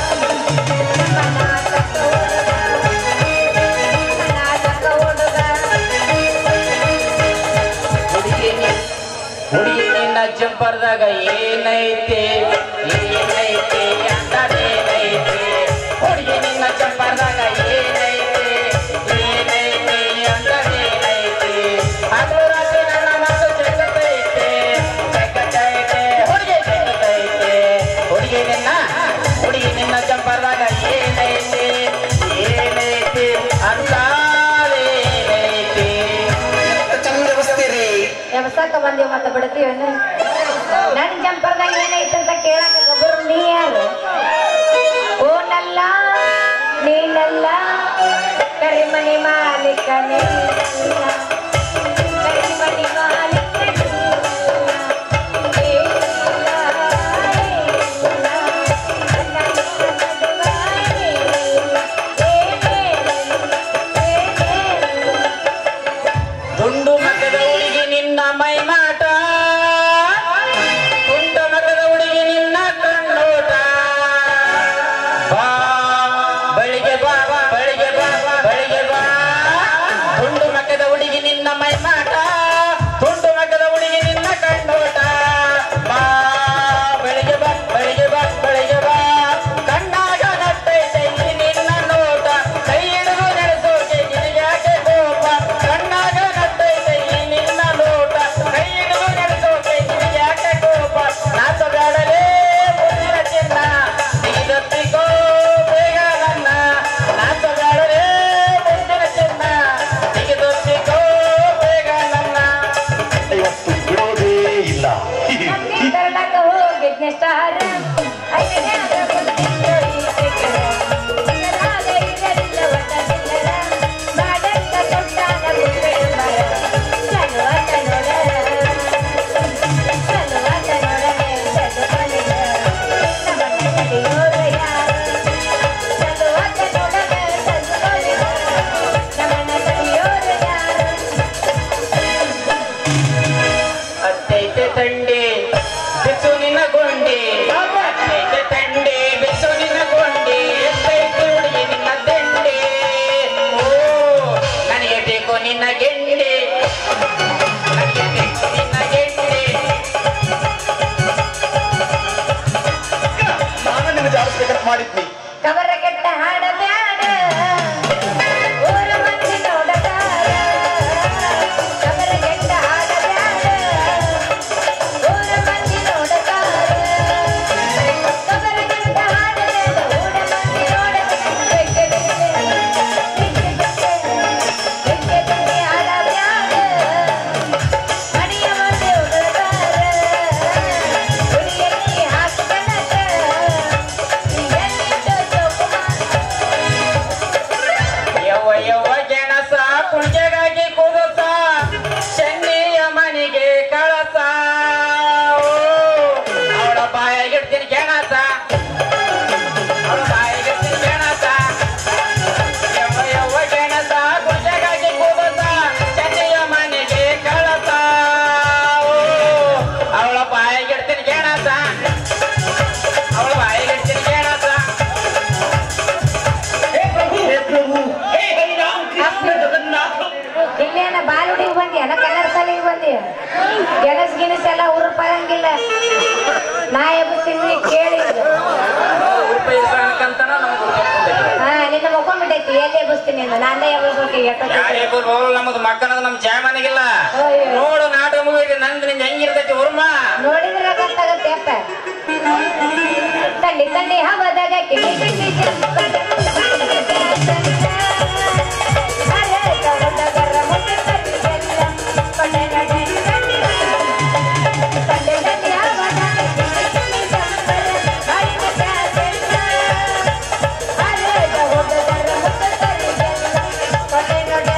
ನಮ್ಮ ನಾಟಕ ಹೊಡೆದ ಹುಡುಗಿ ನಿನ್ನ ಜಂಪರ್ದ ಚಂಪರ್ದಾಗ ಏನೈತೆ ಏನೈತೆ ಅಂತದೇನೈತೆ ಹುಡುಗಿ ನಿನ್ನ ಚಂಪರ್ದಾಗ ಏನೈತೆ ಏನೈತೆ ಅಂತದೇನೈತೆ ಅದು ರಾತ್ರಿ ನನ್ನ ಮಾತು ಜಗತ್ತೈತೆ ಜಗತ್ತೈತೆ ಹುಡುಗಿ ಜಗತ್ತೈತೆ ಹುಡುಗಿ ನಿನ್ನ ಚಂಪರ್ದಾಗ ಏನೈತೆ ಏನೈತೆ ಅಂತದೇನೈತೆ ಚಂದ ಬಸ್ತೀರಿ ಎಬ್ಸಕ್ಕ ಬಂದೀವಿ ಮತ್ತೆ ಬಿಡ್ತೀವೇನು ನನ್ ಜಂಪರ್ದಾಗ ಏನೈತೆ ಅಂತ ಕೇಳಕ ಗೊಬ್ಬರು ನೀ ಯಾರು ಓನಲ್ಲ ನೀನಲ್ಲ ಕರಿಮಣಿ ಮಾಲೀಕ ನೀನಲ್ಲ ಕರಿಮಣಿ ಮಾಲೀಕ ತುಂಡು ಮಗದ ಹುಡುಗಿ ನಿನ್ನ ಮೈ ಮಾಟ ತುಂಡ ಮಗದ ಹುಡುಗಿ ನಿನ್ನ ಕಣ್ಣೋಟ ಬಾ ಬಳಿಗೆ ಬಾ ಬಳಿಗೆ ಬಾ ಬಳಿಗೆ ಬಾ ತುಂಡು ಮಗದ ಹುಡುಗಿ ನಿನ್ನ ಮೈ ಮಾಟ ತುಂಡು ಮಗದ ಹುಡುಗಿ ನಿನ್ನ ಕಣ್ಣೋಟ ಬಾ ಬಳಿಗೆ ಬಾ ಬಳಿಗೆ ಬಾ ಬಳಿಗೆ ಬಾ ಕಣ್ಣಾಗ ನಟ್ಟೈತೆ ಈ ನಿನ್ನ ನೋಟ ಕೈ ಹಿಡಿದು ನಡೆಸೋಕೆ ನಿನಗ್ಯಾಕೆ ಕೋಪ ಕಣ್ಣಾಗ ನಟ್ಟೈತೆ ಈ ನಿನ್ನ ನೋಟ ಕೈ ಹಿಡಿದು ನಡೆಸೋಕೆ ನಿನಗ್ಯಾಕೆ ಕೋಪ ನಾಚಬೇಡಲೇ ಮುಂದಿನ ಚಿನ್ನ ತೆಗೆದತ್ತಿಕೋ ಬೇಗ ನನ್ನ ನಾಚಬೇಡಲೇ ಮುಂದಿನ ಚಿನ್ನ ತೆಗೆದತ್ತಿಕೋ ಬೇಗ ನನ್ನ ಇವತ್ತು ಬಿಡೋದೇ ಇಲ್ಲ ಕರ್ನಾಟಕ ಹೋಗಿದ್ನೆ ಸ್ಟಾರ್ ಅತ್ತೈತೆ ತಂಡಿ ಬಿಸು ನಿನ್ನ ಗೊಂಡಿ ಅತ್ತೈತೆ ತಂಡಿ ಬಿಸು ನಿನ್ನ ಗೊಂಡಿ ಎಷ್ಟೈತೆ ಹುಡುಗಿ ನಿನ್ನ ದಂಡಿ ಓ ನನಗೆ ಬೇಕು ನಿನ್ನ ಗೆಂಡಿ ನನಗೆ ಬೇಕು ನಿನ್ನ ಗೆಂಡಿ ನಾನು ನಿನ್ನ ಜಾರಿಸ್ಬೇಕಂತ ಮಾಡಿದ್ನಿ ಕವರ ಕೆಟ್ಟ ಹಾಡ ಬ್ಯಾಡ ಊರ ಮಂದಿ ನೋಡತಾರ ಕವರ ಕೆಟ್ಟ ಹಾಡ ಬ್ಯಾಡ ಊರ ಮಂದಿ ನೋಡತಾರ ಕವರ ಕೆಟ್ಟ ಹಾಡ ಬ್ಯಾಡ ಊರ ಮಂದಿ ನೋಡತಾರ ಹಾಡ ಬ್ಯಾಡ ಮನೆಯ ಮುಂದೆ ಉಗುಳ್ತಾರ ಹುಡುಗಿಯರಿಗೆ ಹಾಕನಕ ಯವ್ವ ಯವ್ವ ಗೆಣಸ ಕುಂಜೆಗಾಗಿ ಕುದಸ ಚೆನ್ನಿಯ ಮನೆಗೆ ಕಳಸ ಅವಳ ಬಾಯಾಗಿಡ್ತೀನಿ ಗೆಣಸ ಅವಳ ಬಾಯಾಗಿಡ್ತೀನಿ ಗೆಣಸ ಯವ್ವ ಯವ್ವ ಗೆಣಸ ಕುಂಜೆಗಾಗಿ ಕುದಸ ಚೆನ್ನಿಯ ಮನೆಗೆ ಕಳಸ ಅವಳ ಬಾಯಾಗಿಡ್ತೀನಿ ಗೆಣಸ ಅವಳ ಬಾಯಾಗಿಡ್ತೀನಿ ಗೆಣಸ ಇಲ್ಲೇನ ಬಾಲುಡಿಗೆ ಬಂದಿಯನ ಕನ್ನಡ ಸಾಲಿಗೆ ಬಂದಿಯ ಗೆಣಸ್ ಗಿಣಸ್ ಎಲ್ಲ ಉರುಪಾಗಂಗಿಲ್ಲ ನಾ ಎಬ್ಬಿಸ್ತೀನಿ ಕೇಳಿ ಹಾ ನಿನ್ನ ಮುಕ್ಕೊಂಡ್ಬಿಟ್ಟೈತಿ ಎಲ್ಲಿ ಎಬ್ಬಿಸ್ತೀನಿ ಅಂದ ನಾನೇ ಎಬ್ಬಿಸ್ಬೇಕು ನಮ್ಮದು ಮಕ್ಕಳದ ನಮ್ ಜಾಮನಿಗಿಲ್ಲ ಅಯ್ಯೋ. ನೋಡು ನಾಟಕ ಮುಗಿದ ನಂದು ನಿಂದ ಹೆಂಗಿರ್ತೈತಿ ಉರ್ಮ ನೋಡಿದ್ರೆ ಗೊತ್ತಾಗತ್ತೆ ಅಪ್ಪ ತಂಡಿ ತಂಡಿ ಹವದಾಗ ಕಿಡಿ ಕಿಡಿ ಜಂಪದ ಅರೆ ಕವದ ಗರ್ರ ಮುಟ್ಟಿ ತಡಿ ಎಲ್ಲ ಪಡೆ ನಡೆ ತಂಡಿ ತಂಡಿ ಹವದಾಗ ಕಿಡಿ ಕಿಡಿ ಜಂಪದ ಹರಿದ ಕ್ಯಾಸೆಲ್ಲ ಅರೆ ಕವದ ಗರ್ರ ಮುಟ್ಟಿ ತಡಿ ಎಲ್ಲ ಪಡೆ ನಡೆ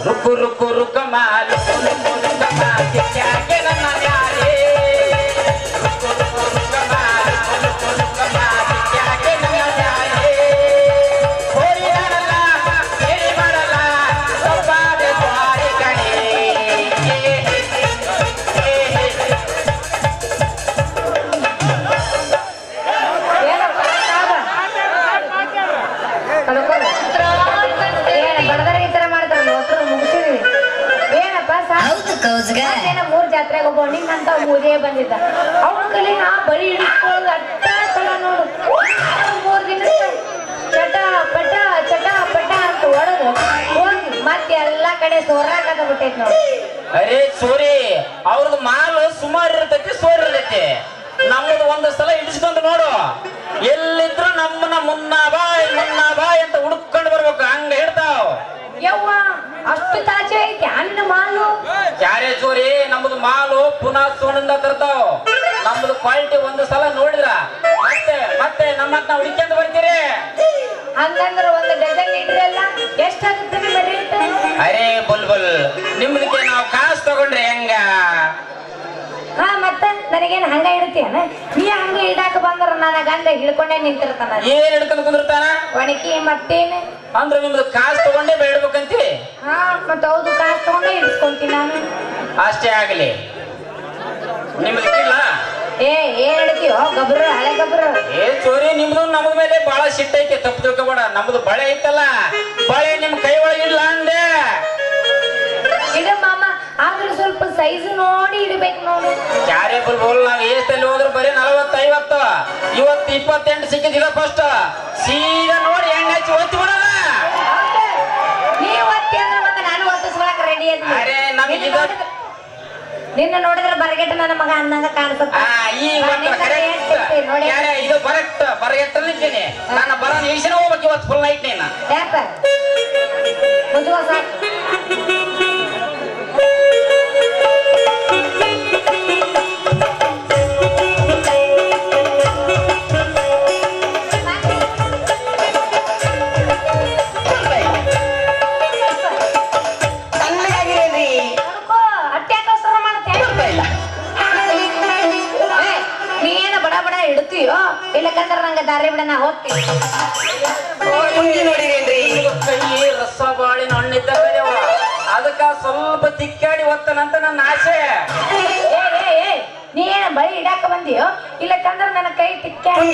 ರುಕ್ಕು ರುಕ್ಕು ರುಕ್ಕಮ್ಮ ಲುಕ್ಕು ಲುಕ್ಕು ರುಕ್ಕಮ್ಮ ಚಿಕ್ಕಾಗೆ ನನ್ನ ನ್ಯಾರೇ ರುಕ್ಕು ರುಕ್ಕು ರುಕ್ಕಮ್ಮ ಲುಕ್ಕು ಲುಕ್ಕಮ್ಮ ಚಿಕ್ಕಾಗೆ ನನ್ನ ನ್ಯಾರೇ ಹೋರಿ ಮಾಡಲ್ಲ ಹೇಳಿ ಮಾಡಲ್ಲ ಸೊಪ್ಪಾದೆ ಸ್ವಾರಿ ಕಣೆ ಬಡದರ ಈ ತರ ಮಾಡ್ತಾರಲ್ಲ ಒಟ್ಟರು ಮುಗಿಸಿದ್ವಿ ಏನಪ್ಪ ಮತ್ತೇನ 3 ಜಾತ್ರೆಗೆ ಹೋಗೋ ನಿನ್ನಂತ ಮೂರೇ ಬಂದಿದ್ದ ಅವನ ಕಲಿ ನಾ ಬರೀ ಹಿಡಿಸ್ಕೊಳ್ಳೋದು ಅಟ್ಟ ಚಲ ನೋಡು 3 ದಿನ ಚಟ ಪಟ ಅಂತ ಹೊಡೆದು ಹೋಗಿ ಮತ್ತೆ ಎಲ್ಲಾ ಕಡೆ ಸೋರಾಕದ ಬಿಟ್ಟೈತಿ ನೋಡು. ಅರೇ ಸೋರಿ ಅವ್ರದ್ದು ಮಾಲ್ ಸುಮಾರು ಇರ್ತೈತಿ ಸೋರ್ ಇರ್ತೈತಿ. ನಮ್ಮದು ಒಂದು ಸಲ ಹಿಡಿಸ್ಕೊಂಡು ನೋಡು, ಎಲ್ಲಿದ್ರು ನಮ್ಮನ್ನ ಮುನ್ನ ಬಾಯ್ ಅಂತ ಹುಡುಕೊಂಡು ಬರ್ಬೇಕು, ಹಂಗ ಹಿಡ್ತಾವ್. ಯವ್ವ ಅಷ್ಟು ತಾಜೆ ಐತಿ ಅನ್ನ ಮಾಲು. ಯಾರೇ ಸೋರಿ ನಮ್ಮದು ಮಾಲು ಪುನಃ ಸೋನಿಂದ ತರ್ತಾವ್. ನಮ್ಮದು ಕ್ವಾಲಿಟಿ ಒಂದು ಸಲ ನೋಡಿದ್ರ ಮತ್ತೆ ನಮ್ಮನ್ನ ಹುಡುಕೊಂಡು ಬರ್ತೀರಿ. ಹಂಗಂದ್ರ ಒಂದು ಡಜನ್ ಇಡ್ರಲ್ಲ ಎಷ್ಟಾಗುತ್ತೆ ನಿಮ್ಮ ರೇಟ್? ಅರೇ ಬುಲ್ಬುಲ್ ನಿಮ್ದಕ್ಕೆ ನಾವು ಕಾಸು ತಗೊಂಡ್ರೆ ಹೆಂಗ? ಹಾ ಮತ್ತ ನನಗೇನ್ ಹಂಗ ಇಡ್ತೀಯನ? ನೀ ಹಂಗ ಇಡಾಕ ಬಂದ್ರ ನನ್ನ ಗಂಡ ಹಿಡ್ಕೊಂಡೇ ನಿಂತಿರ್ತಾನ. ಏನ್ ಹಿಡ್ಕೊಂಡು ಕುಂದಿರ್ತಾನ? ಒಣಕಿ ಮತ್ತೇನು ಅಂದ್ರೆ ನಿಮ್ದು ಕಾಸು ತಗೊಂಡೇ ಬೇಡ್ಬೇಕಂತೀವಿ. ಹಾ ಮತ್ತ ಹೌದು ಕಾಸು ತಗೊಂಡೇ ಇಡ್ಸ್ಕೊಂತೀನಿ ನಾನು. ಅಷ್ಟೇ ಆಗ್ಲಿ. ನಿಮ್ದಿಲ್ಲ ಏನ್ ಹಿಡ್ತೀವೋ ಗಬ್ರ ಹಳೆ ಗಬ್ರ? ಏ ಚೋರಿ ನಿಮ್ದು ನಮ್ದ ಮೇಲೆ ಬಹಳ ಸಿಟ್ಟೈತಿ, ತಪ್ಪು ತಿಳ್ಕೊಬೇಡ. ನಮ್ದು ಬಳೆ ಐತಲ್ಲ, ಬಳೆ ನಿಮ್ ಕೈ ಒಳಗಿಲ್ಲ ಅಂದೆ. ಇಡ ಮಾಮ ಆದ್ರೆ ಸ್ವಲ್ಪ ಸೈಜ್ ನೋಡಿ ಇಡ್ಬೇಕು ನೋಡು. ಯಾರೇ ಬುಲ್ಬುಲ್ ನಾವ್ ಎಷ್ಟಲ್ಲಿ ಹೋದ್ರು ಬರೀ 40-50, ಇವತ್ತು 28 ಸಿಕ್ಕಿದಿಲ್ಲ. ಫಸ್ಟ್ ಸೀದಾ ನೋಡಿ ಹೆಂಗ್ ಹಚ್ಚಿ ಒತ್ತಿ ಬಿಡೋಣ. ನೀವ್ ಒತ್ತಿ ಅಂದ್ರೆ ಮತ್ತೆ ನಾನು ಒತ್ತಿಸ್ಕೊಳಕ್ ರೆಡಿ ಅದ. ಅರೆ ನಮಗೆ ನಿನ್ನ ನೋಡಿದ್ರೆ ಬರಗೆಟ್ಟ ನನ್ನ ಮಗ ಅನ್ನಂಗ ಕಾಣಿಸುತ್ತೆ. ಇದು ಬರಗೆಟ್ಟ ನಿಂತೀನಿ. ನನ್ನ ಬರ ನಿಲ್ಸಿನ ಹೋಗ್ಬೇಕು ಇವತ್ತು ಫುಲ್ ನೈಟ್. ನೀನ ಯಾಕ ಮುಜುವ ಸಾಕು. ಇಲ್ಲಕಂದ್ರ ನಂಗೆ ದಾರಿ ಬಿಡ ನಾ ಹೋಗ್ತೀನಿ. ಕೈ ರಸ ಬಾಳಿನ ಹಣ್ಣಿದ್ದ ಅದಕ್ಕ ಸ್ವಲ್ಪ ತಿಕ್ಕಾಡಿ ಒತ್ತನಂತ ನನ್ನ ಆಸೆ. ನೀ ಏನ ಬಳಿ ಇಡಾಕ ಬಂದಿಯೋ ಇಲ್ಲಕಂದ್ರ ನನ್ನ ಕೈ ತಿಕ್ಕಾಡಿ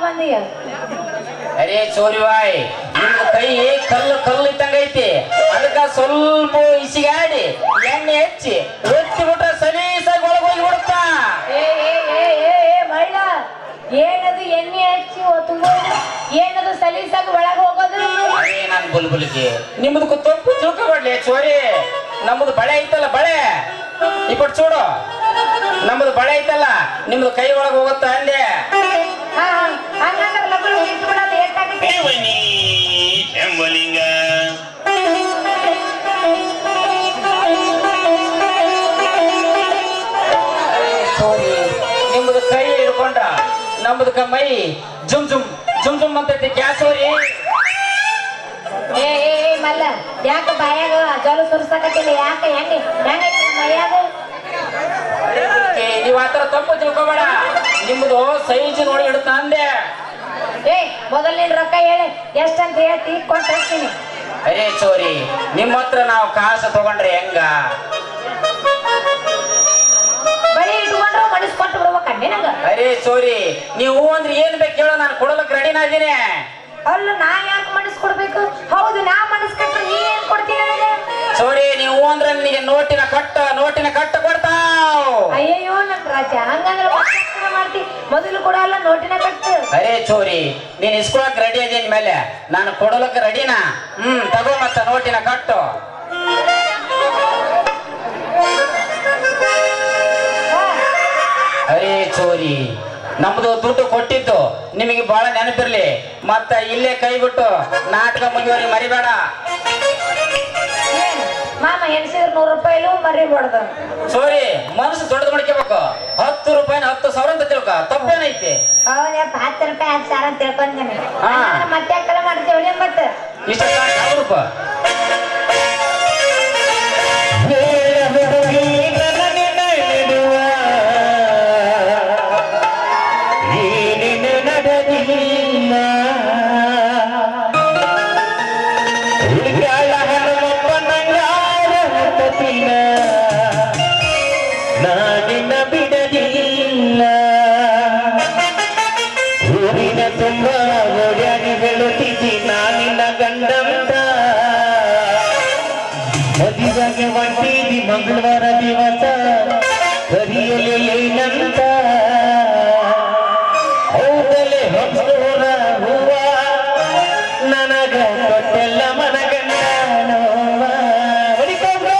ಬಂದಿಯೋ? ಅರೇ ಚೋರಿವಾಯ್ ನಿಮ್ದು ಕೈ ಕಲ್ಲು ಇದ್ದಂಗೈತಿ. ಅದಕ್ಕ ಸ್ವಲ್ಪ ಇಸಿಗಾಡಿ ಎಣ್ಣೆ ಹೆಚ್ಚಿ ಒತ್ತಿ ಬಿಟ್ರೆ ಸಲೀಸಾಗಿ ಒಳಗೋಗಿ ಬಿಡುತ್ತ. ಮಳ್ಳ ಏನದು ಎಣ್ಣೆ ಹಚ್ಚಿ ತುಂಬೋದು, ಏನದು ಸಲೀಸಾಗಿ ಒಳಗೆ ಹೋಗೋದು? ಅರೇ ನನ್ ಬುಲ್ಬುಲ್ಗೆ ನಿಮ್ದು ತಪ್ಪು ತಿಳ್ಕೊಬೇಡ್ಲಿ ಚೋರಿ. ನಮ್ದು ಬಳೆ ಐತಲ್ಲ, ಬಳೆ ಇಪ್ಪಟ್ಟು ಚೂಡು. ನಮ್ದು ಬಳೆ ಐತಲ್ಲ, ನಿಮ್ದು ಕೈ ಒಳಗೆ ಹೋಗುತ್ತ ಅಂದೆ. ಹಂಗಂದ್ರೆ ಲಗ್ನ ಇಟ್ಬಿಡೋದು ಎಷ್ಟಾಗುತ್ತೆ? ಶಂಭಲಿಂಗ ಸೋರಿ ನಿಮ್ದು ಕೈ ಹಿಡ್ಕೊಂಡ್ರ ನಮ್ದು ಮೈ ಜುಮ್ ಅಂತೈತಿ. ಗ್ಯಾಸ್ ಸೋರಿ ಏ ಮಲ್ಲ ಯಾಕ ಬಾಯಾಗ ಜೋಲು ಸುರ್ಸಕತ್ತಿಲ್ಲ? ಯಾಕ ಹೆಂಗೆ ಮೈಯಾಗ? ನೀವ್ ಆತರ ತಪ್ಪು ತಿಳ್ಕೊಬೇಡ. ನಿಮ್ದು ಸೈಜ್ ನೋಡಿ ಹಿಡ್ತ ಅಂದೆ. ಮೊದಲ್ ನಿನ್ ರೊಕ್ಕ ಹೇಳಿ ಎಷ್ಟಂತ ಹೇಳ್ತಿ ಕೊಟ್ಟು ಹೋಗ್ತೀನಿ. ಅರೇ ಚೋರಿ ನಿಮ್ಮ ಹತ್ರ ನಾವು ಕಾಸು ತಗೊಂಡ್ರೆ ಹೆಂಗ? ಬರೀ ಇಟ್ಕೊಂಡ್ರು ಮನಸ್ಕೊಟ್ಟು ಬಿಡ್ಬೇಕಂಡೆ ನಂಗ. ಅರೇ ಚೋರಿ ನೀವು ಅಂದ್ರೆ ಏನ್ ಬೇಕು ಹೇಳೋ, ನಾನು ಕೊಡಲಕ್ ರೆಡಿನ ಇದೀನಿ. ಅಲ್ಲ ನಾ ಯಾಕೆ ಮನಸ್ ಕೊಡ್ಬೇಕು? ಹೌದು ನಾ ಮನಸ್ ಕೊಟ್ರೆ ನೀ ಏನ್ ಕೊಡ್ತೀನಿ ನನಗೆ? ಚೋರಿ ನೀವು ಅಂದ್ರೆ ನಿನಗೆ ನೋಟಿನ ಕಟ್ಟು ಕೊಡ್ತಾವ್. ಅಯ್ಯಯ್ಯೋ ನನ್ ರಾಜ ಹಂಗಂದ್ರೆ ಮಾಡ್ತಿ. ಮೊದಲು ಕೊಡಲ್ಲ ನೋಟಿನ ಕಟ್ಟು. ಅರೇ ಚೋರಿ ನೀನ್ ಇಸ್ಕೊಳಕ್ ರೆಡಿ ಅದೇನ್ ಮೇಲೆ ನಾನು ಕೊಡಲಕ್ ರೆಡಿನ. ತಗೋ ಮತ್ತ ನೋಟಿನ ಕಟ್ಟು. ಅರೇ ಚೋರಿ ನಮ್ದು ದುಡ್ಡು ಕೊಟ್ಟಿದ್ದು ನಿಮಗೆ ಬಹಳ ನೆನಪಿರ್ಲಿ. ಮತ್ತ ಇಲ್ಲೇ ಕೈ ಬಿಟ್ಟು ನಾಟಕ ಮುಗಿಯೋರಿಗೆ ಮರಿಬೇಡ. ಮಾಮ ಎಣಿಸಿದ್ರೆ 100 ರೂಪಾಯಿಲು ಮರಿಬಾರ್ದು. ಸೋರಿ ಮನಸ್ಸು ದೊಡ್ಡದು ಮಾಡ್ಕೋಬೇಕು. 10 ರೂಪಾಯಿನ 10,000 ಅಂತ ತಿಳ್ಕ, ತಪ್ಪೇನೈತಿ? ಹೌದಪ್ಪ 10 ರೂಪಾಯಿ 10,000 ಅಂತ ತಿಳ್ಕೊಂಡೇನೆ. ಮತ್ತೆ ಯಾಕಲ್ಲ ಮಾಡ್ತೇವಳಿ ಮತ್ತೆ ಇಷ್ಟ 100 ರೂಪಾಯಿ. ನಾನಿನ ಬಿಡದಿಲ್ಲ ಊರಿನ ತುಂಬ ಓಡಾಡಿ ಹೇಳುತ್ತಿದ್ದಿ ನಾನಿನ ಗಂಡಂತ ಮದುವೆಗೆ ಹೊಂಟಿದಿ ಮಂಗಳವಾರ ದಿವಸ ಕರಿಯಲೇನಂತ ಹೌದಲೆ ಹೊಸೂರ ಹೂವ ನನಗ ಕೊಟ್ಟೆಲ್ಲ ಮನಗಂಡ ನೋವ ಹೊಡಿಕೊಂಡ್ರು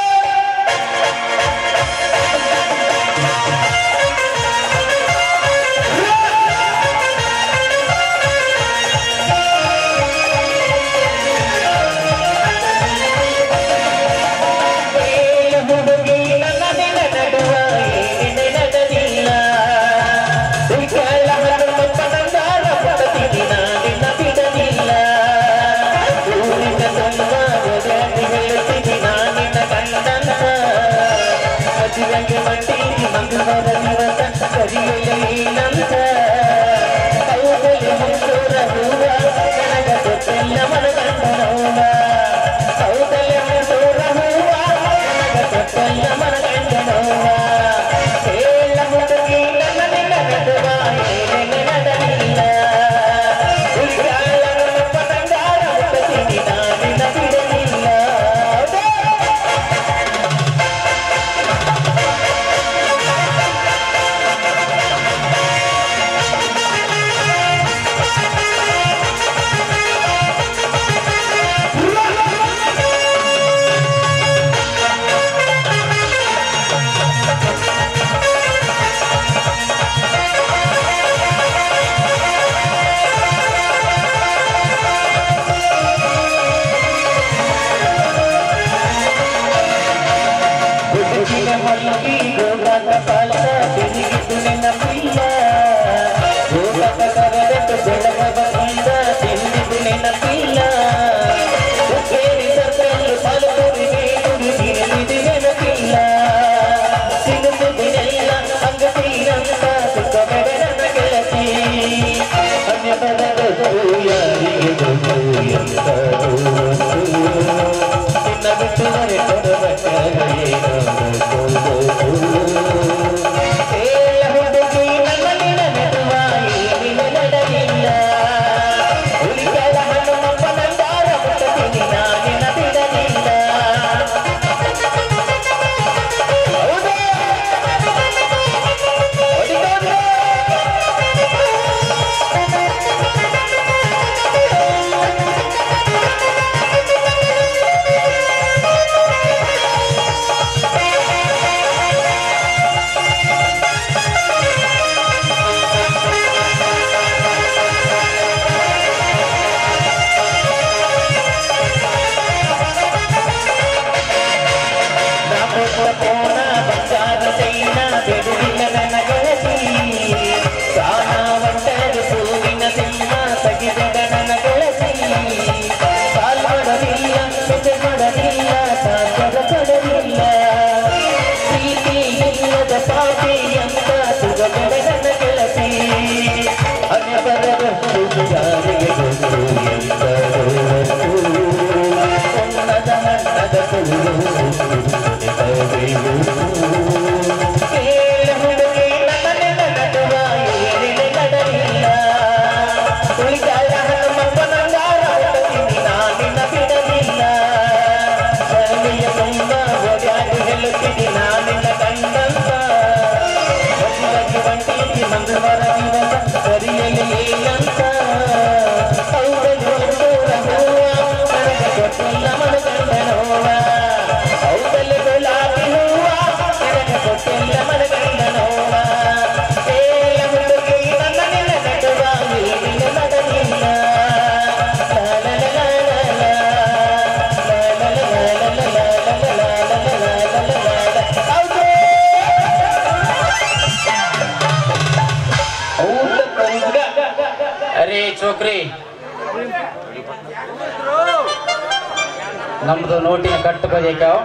ನಮ್ದು ನೋಟಿನ ಕಟ್ಟು ಬದಿಕಾವ್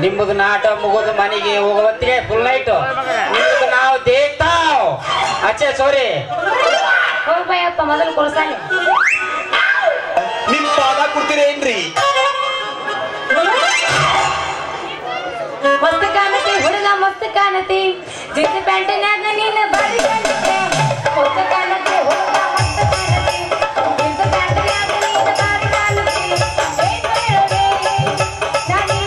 ನಿಮ್ಮದು ನಾಟ ಮುಗಿದು ಮನೆಗೆ ಹೋಗುವತ್ತಿಗೆ ಫುಲ್ ನೈಟ್ ನಿಮ್ಮದು ನಾವು ದೇತಾವ್ ಅಚ್ಚೆ ಸೋರಿ ಹೋಗ್ಬಯ್ಯಪ್ಪ ಮೊದಲು ಕೊಡ್ಸಾನೆ ನಿಮ್ ಪಾದ ಕೊಡ್ತೀರೇನ್ರಿ ಮಸ್ತ್ ಕಾಣತಿ ಹುಡುಗ ಮಸ್ತ್ ಕಾಣತಿ ಜಿನ್ಸ್ ಪ್ಯಾಂಟಿನ್ಯಾಗ ನೀನು ಬಾರಿ ಕಾಣತಿ ಮಸ್ತ್ ಕಾಣತಿ ಹುಡುಗ ಮಸ್ತ್ ಕಾಣತಿ ಜಿನ್ಸ್ ಪ್ಯಾಂಟಿನ್ಯಾಗ ನೀನು ಬಾರಿ ಕಾಣತಿ ಏನ್ ಹೇಳೋದೆ ನಾನೇ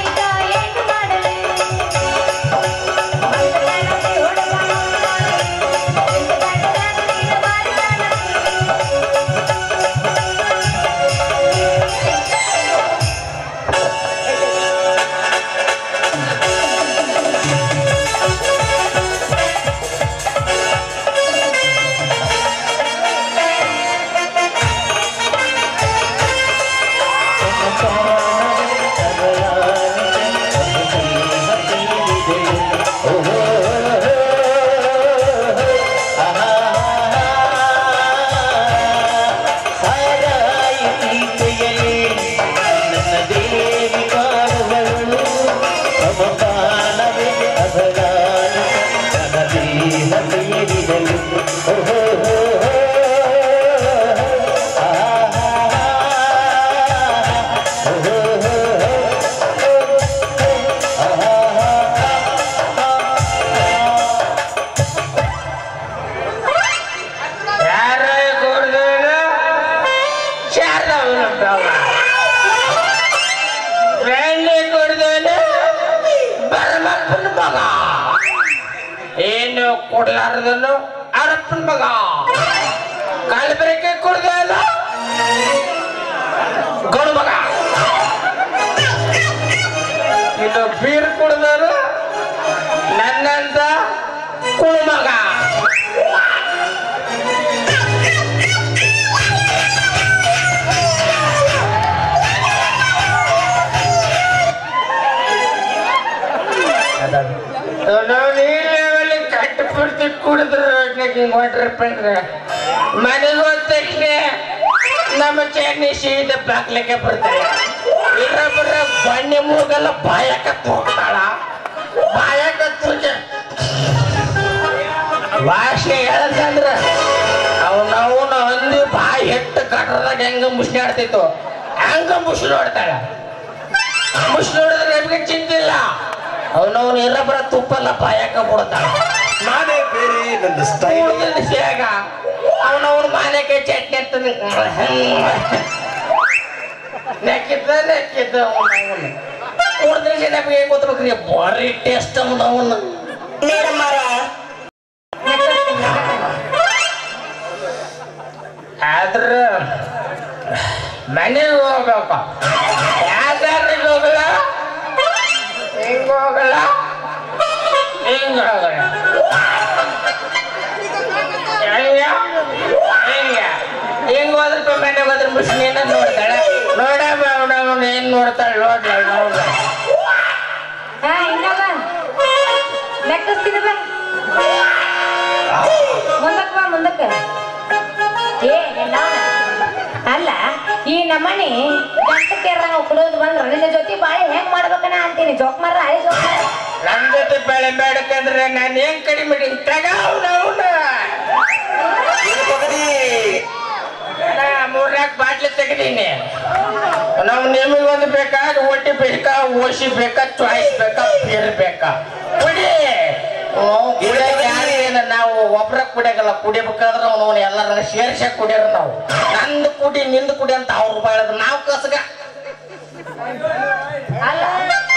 ಏನು ಕೊಡ್ಲಾರ್ದನು ಅರಪ್ಪನ ಮಗ ಕಾಲ್ಬೆರಕೆ ಕೊಡ್ದ ಅಲ್ಲ ಗೌಡ ಮಗ ಇದು ಬೀರ್ ಕುಡ್ದರು ನನ್ನಂತ ಕುಳು ಮಗ ಕಟ್ಟಪುರ್ತಿ ಕುಡಿದ್ರು ವಾಟರ್ ಪಂಡ್ರೆ ಮನೆಗೆ ಹೋದ ತಕ್ಷಣ ನಮ್ಮ ಚೆನ್ನಿ ಸೀದ ಬಾಗ್ಲಿಕ್ಕೆ ಬರ್ತಾರೆ ಇರೊಬ್ಬರ ಬಣ್ಣೆ ಮೂಗಲ್ಲ ಬಾಯಕತ್ತು ಹೋಗ್ತಾಳ ಬಾಯಕತ್ತು ಭಾಷೆ ಹೇಳಂದ್ರ ಅವನವನ ಅಂದಿ ಬಾಯಿ ಹೆಟ್ಟು ಕಟ್ಟದಾಗ ಹೆಂಗ ಮುಸ್ನಾಡ್ತಿತ್ತು ಹಂಗ ಮುಸ್ನೋಡ್ತಾಳ ಮುಸ್ನೋಡಿದ್ರೆ ನಮ್ಗೆ ಚಿಂತಿಲ್ಲ ಅವನವನು ಇರೊಬ್ಬರ ತುಪ್ಪಲ್ಲ ಬಾಯಕ ಬಿಡ್ತಾಳ ನಾನೇ ಬೇರೆ ನನ್ನ ಸ್ಟೈಲ್ ಸೇಗ ಅವನವನು ಮಾನಕ್ಕೆ ಚಟ್ನಿ ಅಂತಂದು ನೆಕ್ಕಿದ್ದ ಅವನವನು ಕುಡಿದ್ರೆ ನಮಗೆ ಗೊತ್ತಬೇಕ್ರಿ ಬಾರಿ ಟೇಸ್ಟ್ ಅವನವನು ಆದ್ರ ಮನೆಗೆ ಹೋಗ್ಬೇಕು ಯಾವ್ದಾರಿಗೆ ಹೋಗಲ್ಲ ಹಿಂಗ ಹೋಗಲ್ಲ ಹಿಂಗ ಹೋಗಲ್ಲ ಹಿಂಗ ಹೋದ್ರೆ ಮನೆಗೆ ಹೋದ್ರೆ ಮುಸ್ಲಿನ ನೋಡ್ತಾಳೆ ನೋಡ ಏನ್ ನೋಡ್ತಾಳೆ ನೋಡ್ಲ ನೋಡ್ಲ ಇನ್ನೊಬ್ಬ ನೆಕ್ಕಿಸ್ತೀನಿ ಬಾ ಮುಂದಕ್ಕೆ ಬಾ ಮುಂದಕ್ಕೆ ಅಲ್ಲ ಈ ನಮ್ಮನೆ ಗಂಟಕ್ಕೆ ನಾವು ಕುಡಿಯೋದು ಬಂದ್ರ ನಿನ್ನ ಜೊತೆ ಬಾಳೆ ಹೆಂಗ್ ಮಾಡ್ಬೇಕನ ಅಂತೀನಿ ಜೋಕ್ ಮಾರ ಹಳೆ ಜೋಕ್ ಮಾರ ನನ್ ಜೊತೆ ಬೆಳೆ ಬೇಡಕಂದ್ರೆ ನಾನು ಹೆಂಗ್ ಕಡಿಮೆ ಮೂರ್ನಾಲ್ಕು ಬಾಟ್ಲಿ ತೆಗದೀನಿ ನಾವು ನಿಮಗೆ ಒಂದು ಬೇಕಾ ಒಟ್ಟಿ ಬೇಕಾ ಓಸಿ ಬೇಕಾ ಚಾಯ್ಸ್ ಬೇಕಾ ಬೀರ್ ಬೇಕಾ ಕುಡಿ ನಾವು ಒಬ್ರ ಕುಡಿಯಲ್ಲ ಕುಡಿಬೇಕಾದ್ರೆ ಅವನು ಎಲ್ಲರ ಸೇರ್ಸಕ್ ಕುಡಿಯೋರು ನಾವು ನಂದು ಕುಡಿ ನಿಂದು ಕುಡಿ ಅಂತ ಅವ್ರು ಬಾಳದ್ ನಾವು ಕಸಗ ಅಲ್ಲ